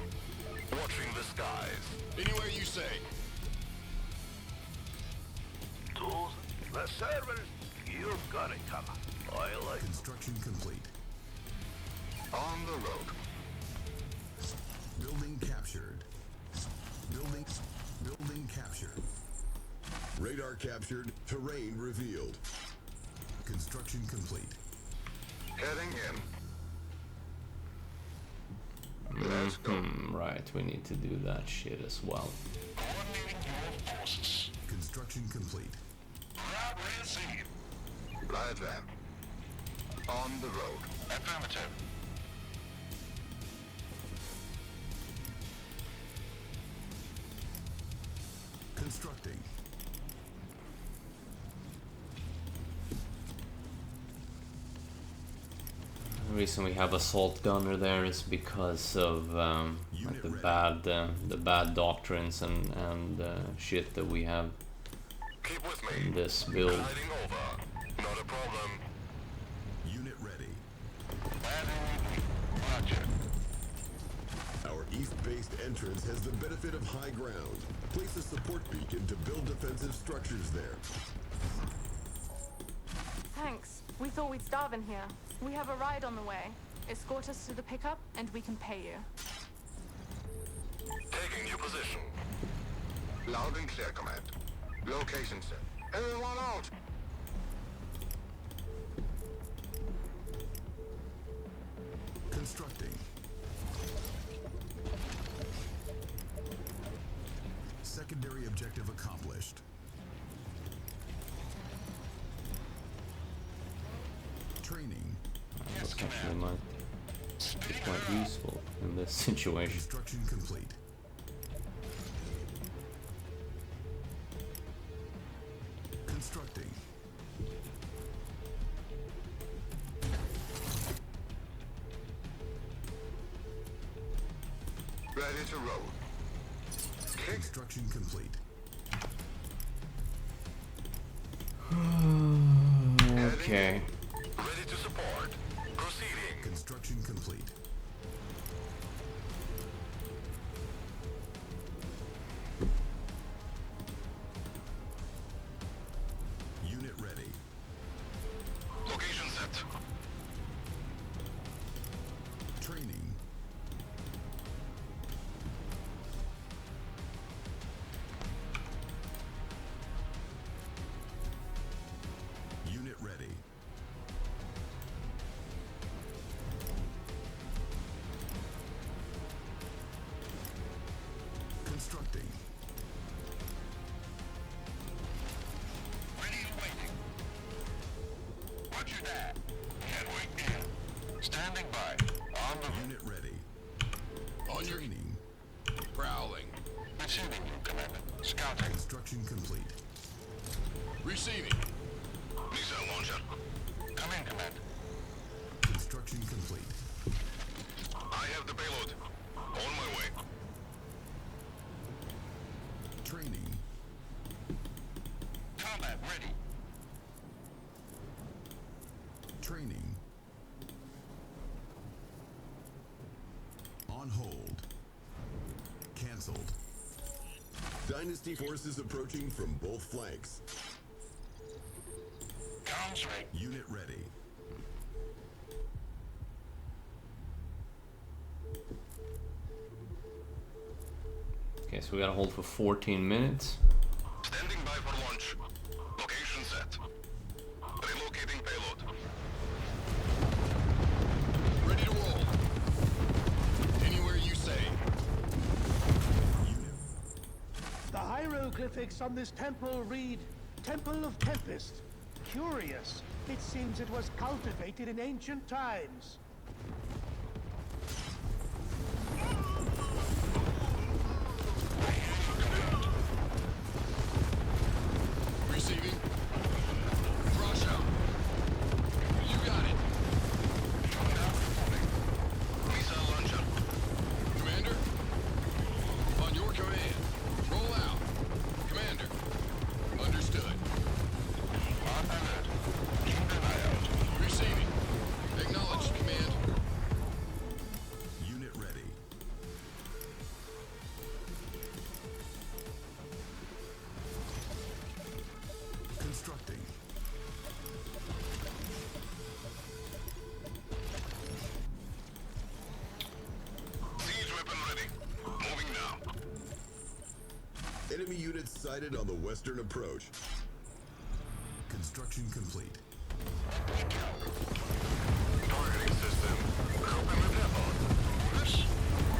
Watching the skies. anywhere you say. Tools, the servers, you've got it covered. Oil, Construction complete. On the road. Building captured. Building captured. Radar captured. Terrain revealed. Construction complete. Heading in. Let's go. Right, we need to do that shit as well. Coordinating your forces. Construction complete. Route received. Right there. On the road. Affirmative. Constructing. The reason we have assault gunner there is because of like the bad doctrines and shit that we have Keep with in me. this build. Gliding over. Not a problem. Unit ready. Roger. Our east-based entrance has the benefit of high ground. Place a support beacon to build defensive structures there. Thanks. We thought we'd starve in here. We have a ride on the way. Escort us to the pickup and we can pay you. Taking new position. Loud and clear, command. Location set. Everyone out! Constructing. Secondary objective accomplished. Training. That's actually might be quite useful in this situation. Construction complete. Constructing. Ready to roll. Kick. Construction complete. Okay. Ready to support. Proceeding. Construction complete. Unit ready. Location set. Training. Unit ready. Constructing. Ready and waiting. Roger that. Can't wait in. Standing by. On the Unit ready. On your Training. prowling. receiving you, Commander. Scouting. Construction complete. Receiving. Missile launcher. Come in, Commander. Construction complete. I have the payload. On my way. Training. Combat ready. Training. On hold. Cancelled. Dynasty forces approaching from both flanks. Comms rate. Unit ready. Okay, so we gotta hold for 14 minutes. Standing by for launch. Location set. Relocating payload. Ready to roll. Anywhere you say. Unit. The hieroglyphics on this temple read, Temple of Tempest. Curious. It seems it was cultivated in ancient times. Enemy units sighted on the western approach. Construction complete. Targeting system. Open the depot.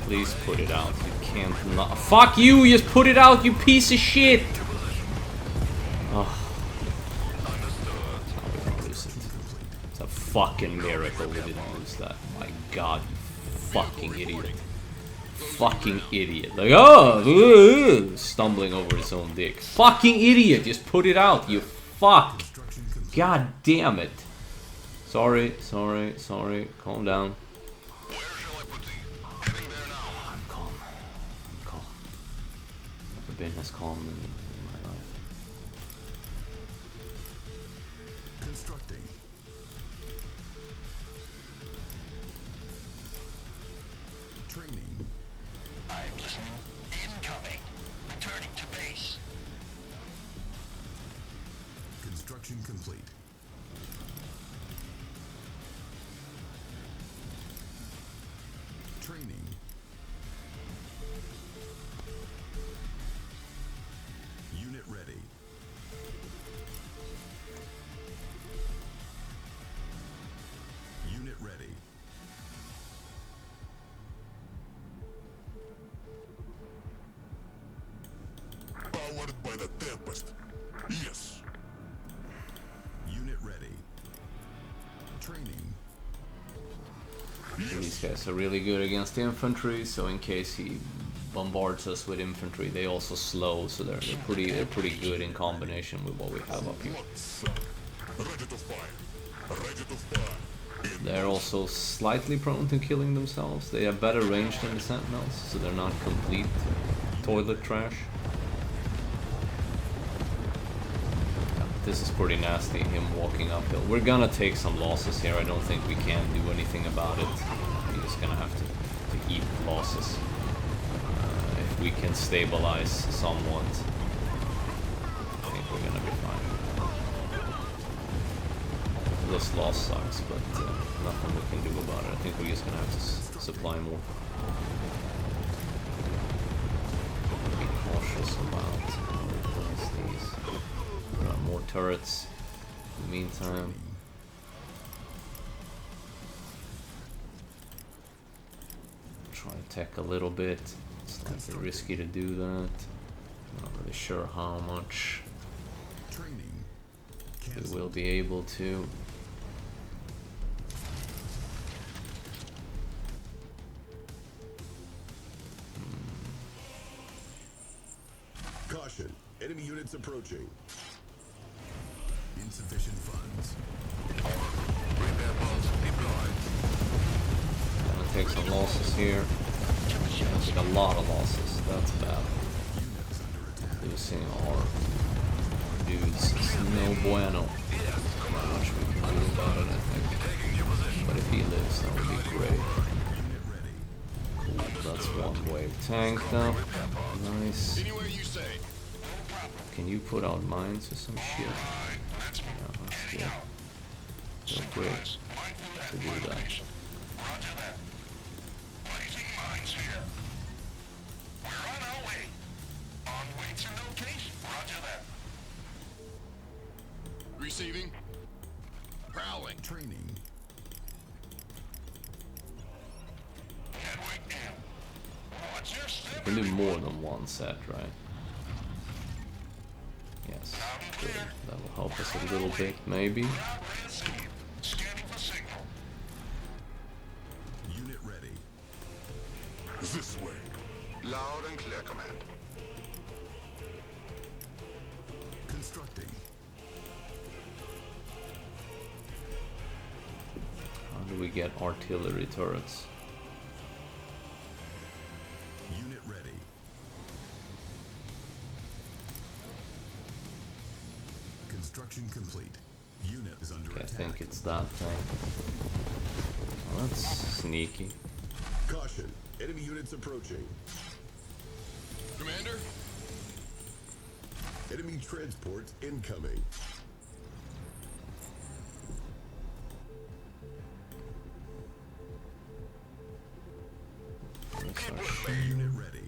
Please put it out. You can't not. Fuck you! Just put it out, you piece of shit! Oh. Now we don't lose it. It's a fucking miracle we didn't lose that. My god, you fucking idiot. Fucking idiot. Like, oh! Stumbling over his own dick. Fucking idiot! Just put it out, you fuck! God damn it. Sorry. Calm down. Where shall I put thee? Heading there now. I'm calm. Never been as calm in my life. Constructing. Training. I'm listening. Incoming. Returning to base. Construction complete. Training. Unit ready. Unit ready. Powered by the Tempest. Yes. Unit ready. Training. These guys are really good against infantry, so in case he bombards us with infantry, they also slow, so they're pretty good in combination with what we have up here. Ready to fire. Ready to fire. They're also slightly prone to killing themselves. They have better range than the sentinels, so they're not complete toilet trash. This is pretty nasty, him walking uphill. We're gonna take some losses here. I don't think we can do anything about it. We're just gonna have to eat losses. If we can stabilize somewhat, I think we're gonna be fine. This loss sucks, but nothing we can do about it. I think we're just gonna have to supply more. Be cautious about these. More turrets in the meantime. Try to tech a little bit. It's slightly risky to do that. Not really sure how much we will be able to. Caution. Enemy units approaching. Insufficient funds. Repair pods deployed. Gonna take some losses here. Take a lot of losses. That's bad. Losing our dudes is no bueno. Not much we can do about it, I think. But if he lives, that would be great. Cool. That's one wave tanked up. Nice. Anywhere you say. Can you put out mines or some shit? Yeah, that's good. So great to do that. Receiving. Prowling. Training. We can do more than one set, right? Yes, good. That will help us a little bit, maybe. Unit ready. This way. Loud and clear, command. Constructing. How do we get artillery turrets? Unit ready. Construction complete. Unit is under Okay, I attack. think it's that thing. Well, that's sneaky. Caution. Enemy units approaching. Commander? Enemy transports incoming. That's our Unit ready.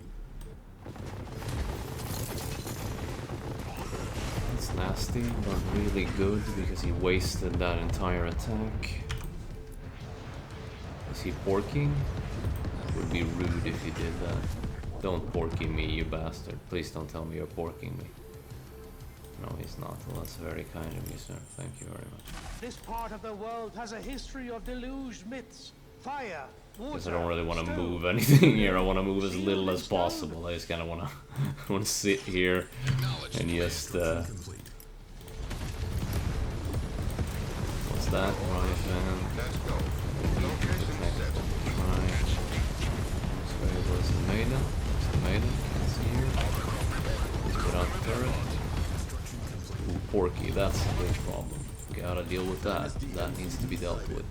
nasty, but really good because he wasted that entire attack. Is he porking? It would be rude if he did that. Don't porky me, you bastard. Please don't tell me you're porking me. No, he's not. Well, that's very kind of you, sir. Thank you very much. This part of the world has a history of deluged myths, fire, water. Because I don't really want to stone. move anything here. I want to move as little as possible. I just kind of want to sit here and just what's that? Right van. Let's go. Location set. Where's the maiden? Where's the maiden? Can't see here. Let's put out the turret. Ooh, Porky, that's a big problem. Gotta deal with that. That needs to be dealt with.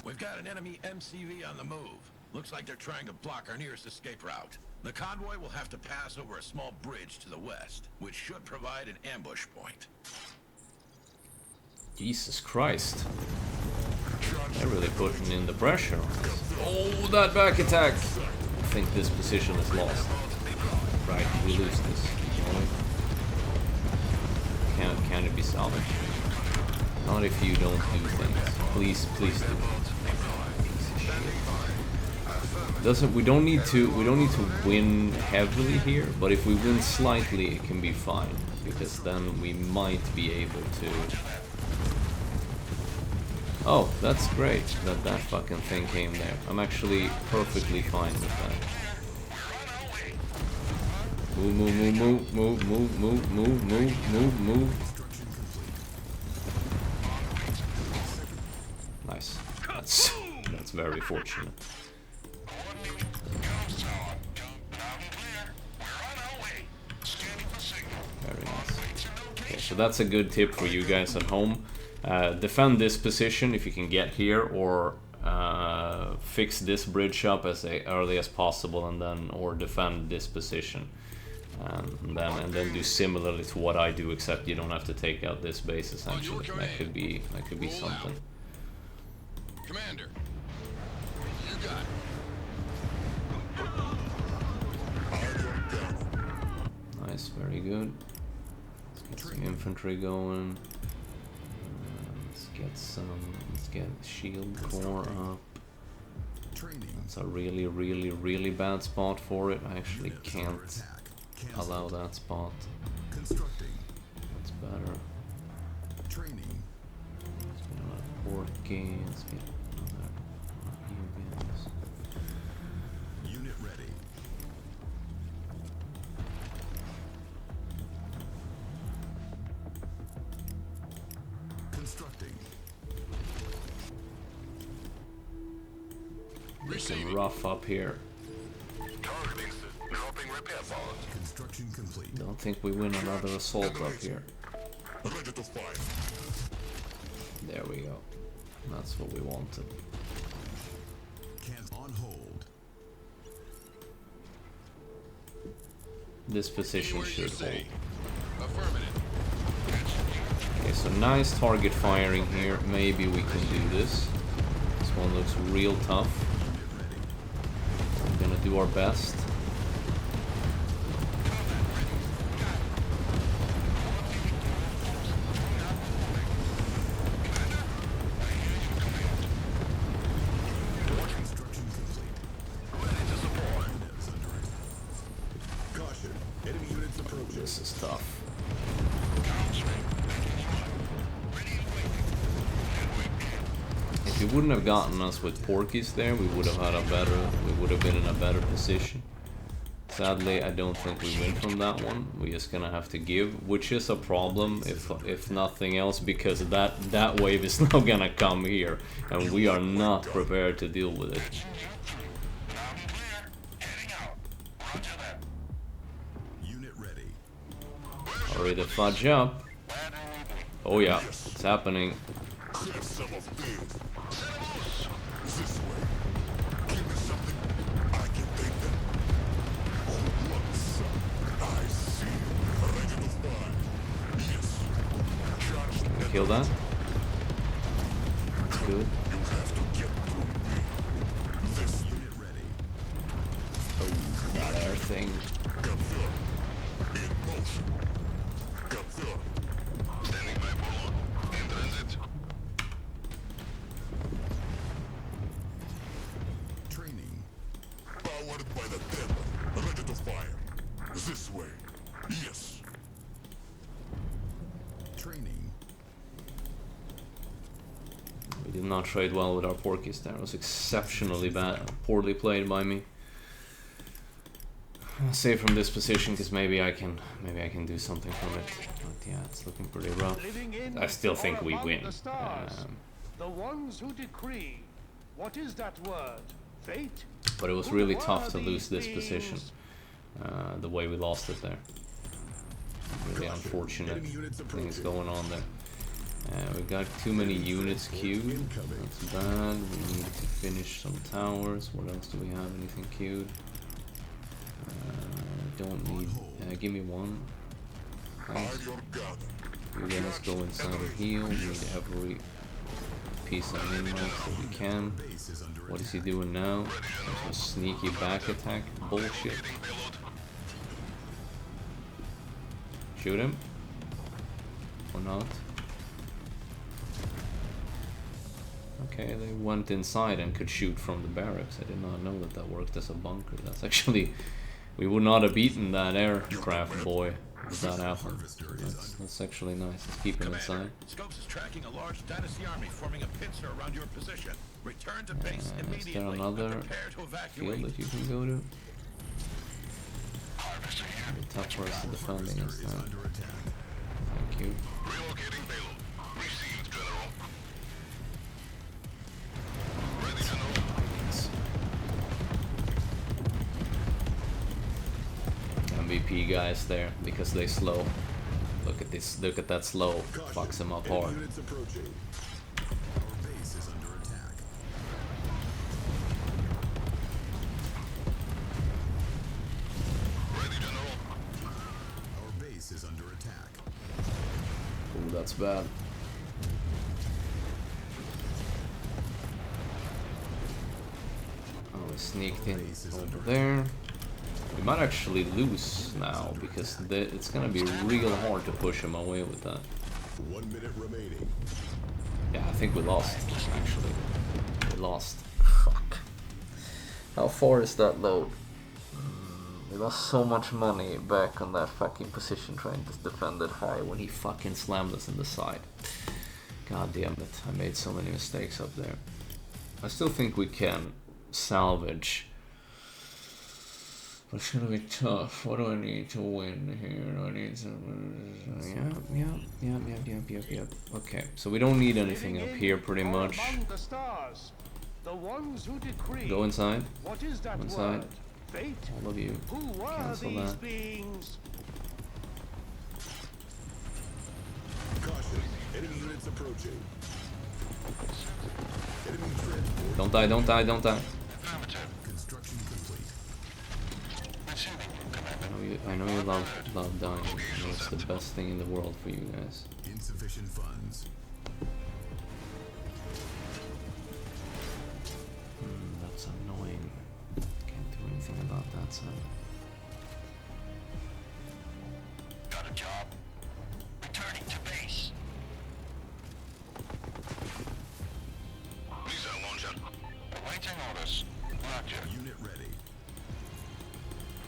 We've got an enemy MCV on the move. Looks like they're trying to block our nearest escape route. The convoy will have to pass over a small bridge to the west, which should provide an ambush point. Jesus Christ. They're really putting in the pressure on us. Oh, that back attack! I think this position is lost. Right, we lose this. Can it be salvaged? Not if you don't do things. Please, please do. We don't need to win heavily here, but if we win slightly, it can be fine because then we might be able to. Oh, that's great that that fucking thing came there. I'm actually perfectly fine with that. Move, move, move, move, move, move, move, move, move, move. Nice. That's very fortunate. Very nice. Okay, so that's a good tip for you guys at home. Defend this position if you can get here, or fix this bridge up as early as possible, and then or defend this position, and then do similarly to what I do, except you don't have to take out this base essentially. That could be something. Commander, you got it. Nice, very good. Let's get some infantry going. Let's get shield core up. That's a really, really, really bad spot for it. I actually can't allow that spot. That's better. Let's get another porky. Let's get another Eubians. Unit ready. Constructing. Looking rough up here. Targeting dropping repair pods. Construction complete. Don't think we win another assault up here. Ready to fight. There we go. That's what we wanted. Can't on hold. This position should hold. Affirmative. Okay, so nice target firing here. Maybe we can do this. This one looks real tough. We're gonna do our best. Construction complete. Ready to support. Caution. Enemy units approaching. This is tough. If he wouldn't have gotten us with Porkies there, we would have been in a better position. Sadly, I don't think we win from that one. We're just gonna have to give, which is a problem if nothing else, because that wave is now gonna come here, and we are not prepared to deal with it. Unit ready. Hurry the fudge up. Oh yeah, it's happening. Kill that. That's good. Unit ready. Oh, that air thing. not trade well with our porkies there. It was exceptionally bad, poorly played by me. I'll save from this position because maybe I can do something from it. But yeah, it's looking pretty rough. I still think we win. The ones who decree. What is that word? Fate? But it was really tough to lose this position. The way we lost it there. Really unfortunate things going on there. We got too many units queued. That's bad. We need to finish some towers. What else do we have? Anything queued? Don't need. Give me one. Thanks. You guys go inside and heal. We need every piece of minerals that we can. What is he doing now? Some sneaky back attack bullshit. Shoot him? Or not? Okay, they went inside and could shoot from the barracks. I did not know that that worked as a bunker. That's actually... We would not have beaten that aircraft boy if that happened. That's actually nice. Let's keep him inside. Scopes is tracking a large Dynasty army forming a pincer around your position. Return to base immediately. Is there another field that you can go to? It'll be tough for us to defend against that. Thank you. Relocating payload. Received, General. Ready, General. MVP guys there because they slow. Look at this. Look at that slow. Fucks them up hard. Ooh, that's bad. Oh, we sneaked in over there. We might actually lose now because it's gonna be real hard to push him away with that. 1 minute remaining. Yeah, I think we lost. Actually, we lost. Fuck. How far is that load? We lost so much money back on that fucking position trying to defend it high when he fucking slammed us in the side. God damn it, I made so many mistakes up there. I still think we can salvage. But it's gonna be tough. What do I need to win here? I need to... Yep. Okay, so we don't need anything up here pretty much. Go inside. Go inside. All of you. Cancel that. Caution. Enemy units approaching. Enemy transport. Don't die, don't die, don't die. Construction complete. I know you love dying. I know it's the best thing in the world for you guys. Insufficient funds. That's annoying. Can't do anything about that side. Got a job. Returning to base. Missile launcher. Awaiting orders. Roger. Unit ready.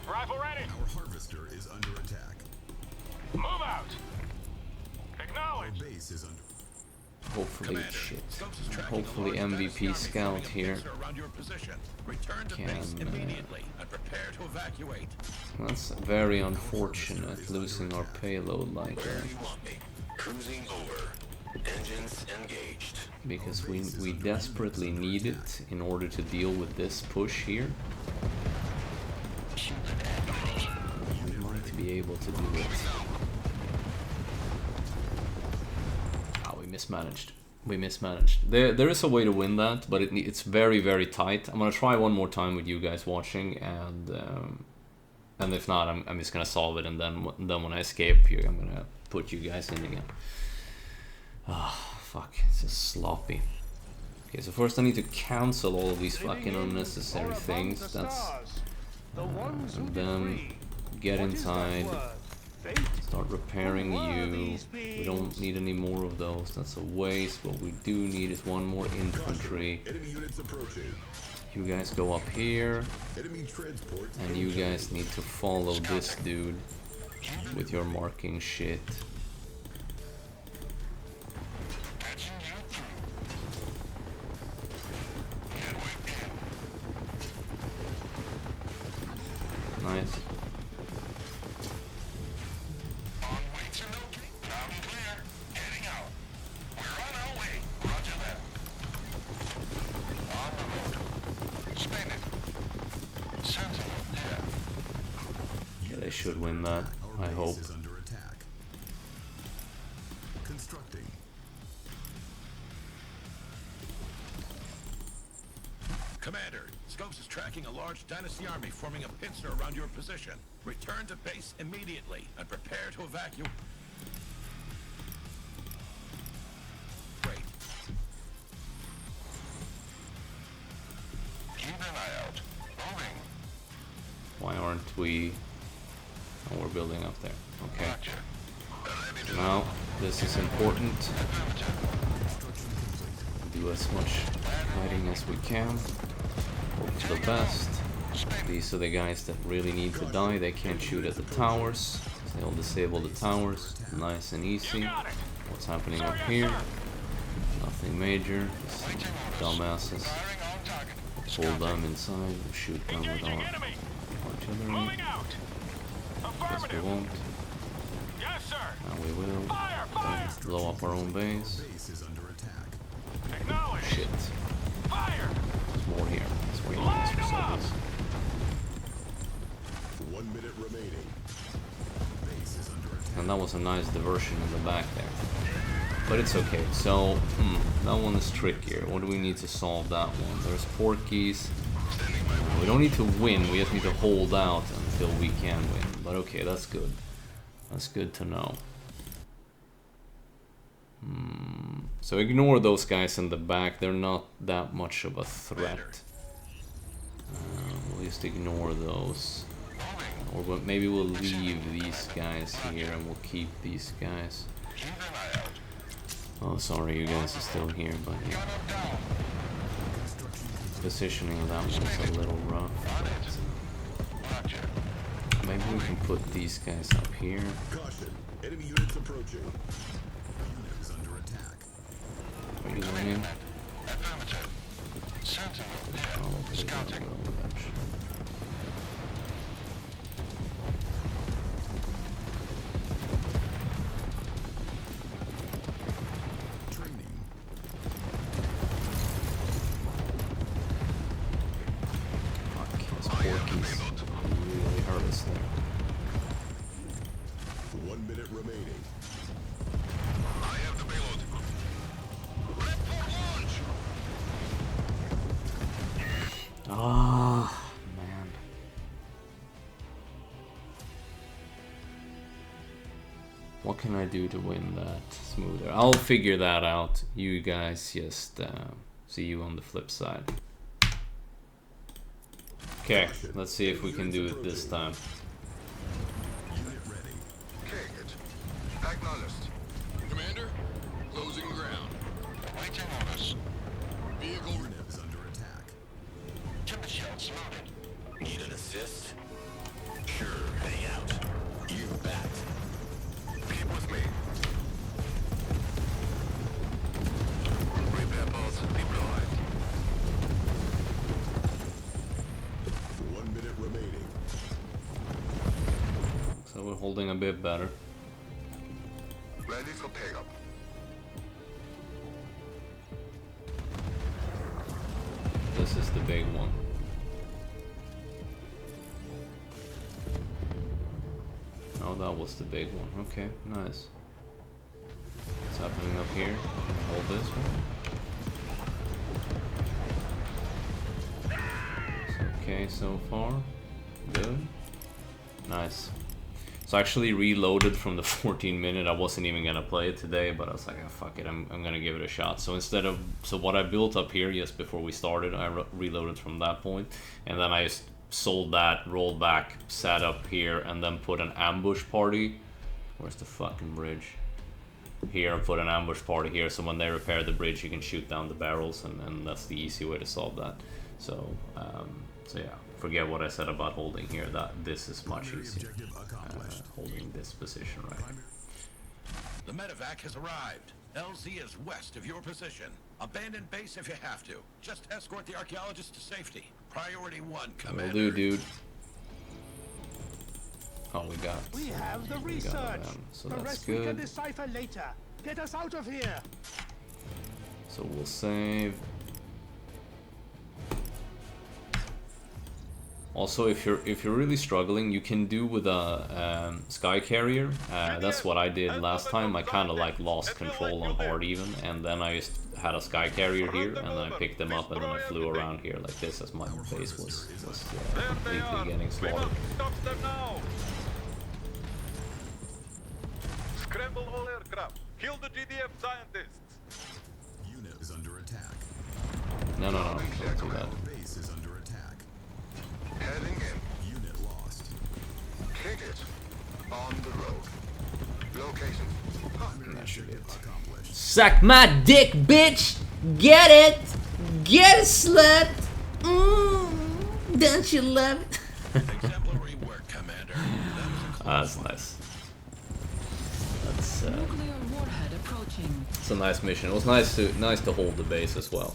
Rifle ready. Our harvester is under attack. Move out. Our Acknowledge. base is under. Hopefully, hopefully MVP Scout here can... That's very unfortunate, losing our payload like that. Cruising over. Engines engaged. Because we desperately need it in order to deal with this push here. We might be able to do it. Mismanaged. We mismanaged. There is a way to win that, but it's very, very tight. I'm gonna try one more time with you guys watching, and if not, I'm just gonna solve it, and then when I escape here, I'm gonna put you guys in again. Ah, fuck, it's just sloppy. Okay, so first I need to cancel all of these fucking unnecessary things. That's and then get inside. Start repairing you. We don't need any more of those. That's a waste. What we do need is one more infantry. You guys go up here. And you guys need to follow this dude with your marking shit. Nice. On way to locate. Loud and clear. Heading out. We're on our way. Roger that. On the road. Spin it. Sentinel there. Yeah, they should win that, I Our hope. base is under attack. Constructing. Commander, Scopes is tracking a large Dynasty army forming a pincer around your position. Return to base immediately and prepare to evacuate. Great. Keep an eye out. Moving. Why aren't we... Oh, we're building up there. Okay. Roger. Ready to Now, this is important. Do as much fighting as we can. Hope for the best. These are the guys that really need to die. They can't shoot at the towers. They'll disable the towers. Nice and easy. What's happening up here? Nothing major. Some dumbasses. Pull them inside and shoot them with our artillery. Moving out. Guess we Affirmative. won't. Yes, sir. Now we will. Fire, fire. Don't blow up our own base. Base is under attack. Acknowledge. Shit. Fire. There's more here. Let's wait on Line this for them up. seconds. 1 minute remaining. Base is under attack. And that was a nice diversion in the back there. But it's okay. So, that one is trickier. What do we need to solve that one? There's Porkies. We don't need to win, we just need to hold out until we can win. But okay, that's good. That's good to know. So ignore those guys in the back, they're not that much of a threat. We'll just ignore those. Or maybe we'll leave these guys here and we'll keep these guys. keep an eye out. Oh, sorry, you guys are still here, but yeah. Gun 'em down. Positioning of that one's a little rough. On it. Roger. Maybe we can put these guys up here. Caution. Enemy units approaching. Unit is under attack. Are you going in? Affirmative. Sentinel there. Oh, okay, Scouting. we'll eventually. Training. Fuck, those Porkies really hurt us there. 1 minute remaining. I have the payload. Prep for launch. Ah, man. What can I do to win that smoother? I'll figure that out. You guys just see you on the flip side. Okay, let's see if we can do it this time. Unit ready. Kick it. Acknowledged. Commander, losing ground. Waiting orders. Vehicle Unit is under attack. Chip shells loaded. Need an assist? Sure, heading out. You bet. Keep with me. Repair pods deployed. 1 minute remaining. So we're holding a bit better. Ready for pickup. This is the big one. Oh, that was the big one. Okay, nice. What's happening up here? Hold this one. It's okay so far. Good. Nice. So I actually reloaded from the 14-minute. I wasn't even gonna play it today, but I was like, oh, fuck it, I'm gonna give it a shot. So so what I built up here just before we started, I reloaded from that point, and then I just sold that, rolled back, sat up here, and then put an ambush party. Where's the fucking bridge? Here, and put an ambush party here, so when they repair the bridge, you can shoot down the barrels, and that's the easy way to solve that. So, so yeah, forget what I said about holding here. That this is much Primary easier. objective accomplished. Holding this position right. The medevac has arrived. LZ is west of your position. Abandon base if you have to. Just escort the archaeologists to safety. Priority 1, Will Commander. do, dude. Oh, we got the we research. got them, so The that's rest we can good. decipher later. Get us out of here. So we'll save. Also, if you're really struggling, you can do with a sky carrier. That's what I did last time. I kind of like lost control on hard even, and then I just had a sky carrier here, and then I picked them up, and then I flew around here like this as my base was completely getting slaughtered. Stop them now! Scramble all aircraft. Kill the GDF scientists. Unit is under attack. No, don't do that. Our base is under attack. Heading in. Unit lost. Hit it. On the road. Location. Primary objective accomplished. Suck my dick, bitch! Get it! Get it, slut! Don't you love it? Exemplary work, Commander. That was a close That's one. nice. That's Nuclear warhead approaching. it's a nice mission. It was nice to hold the base as well.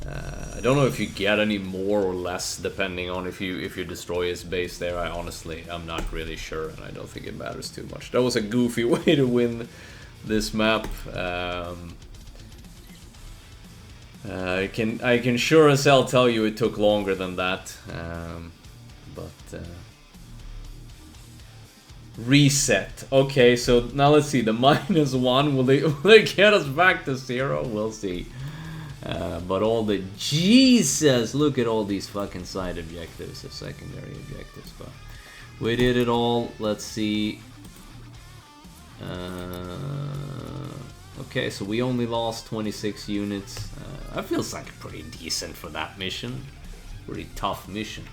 I don't know if you get any more or less depending on if you destroy his base there. I'm not really sure, and I don't think it matters too much. That was a goofy way to win this map. I can sure as hell tell you it took longer than that. Reset. Okay, so now let's see. The -1, will they get us back to 0? We'll see. But all the Jesus, look at all these fucking side objectives, the secondary objectives. But we did it all. Let's see. Okay, so we only lost 26 units. That feels like pretty decent for that mission. Pretty tough mission.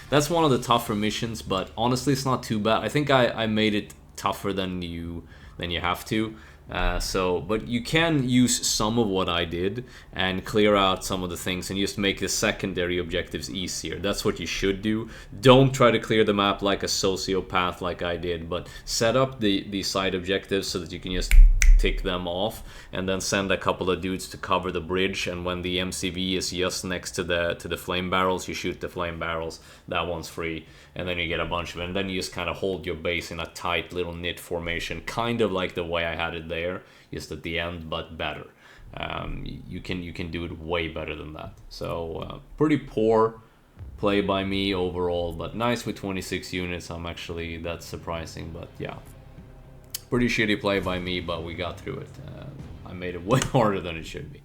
That's one of the tougher missions, but honestly, it's not too bad. I think I made it tougher than you have to. But you can use some of what I did and clear out some of the things and just make the secondary objectives easier. That's what you should do. Don't try to clear the map like a sociopath like I did, but set up the side objectives so that you can just tick them off and then send a couple of dudes to cover the bridge, and when the MCV is just next to the flame barrels, you shoot the flame barrels. That one's free, and then you get a bunch of it, and then you just kind of hold your base in a tight little knit formation, kind of like the way I had it there, just at the end, but better. You can do it way better than that. So pretty poor play by me overall, but nice with 26 units. That's surprising, but yeah. Pretty shitty play by me, but we got through it. I made it way harder than it should be.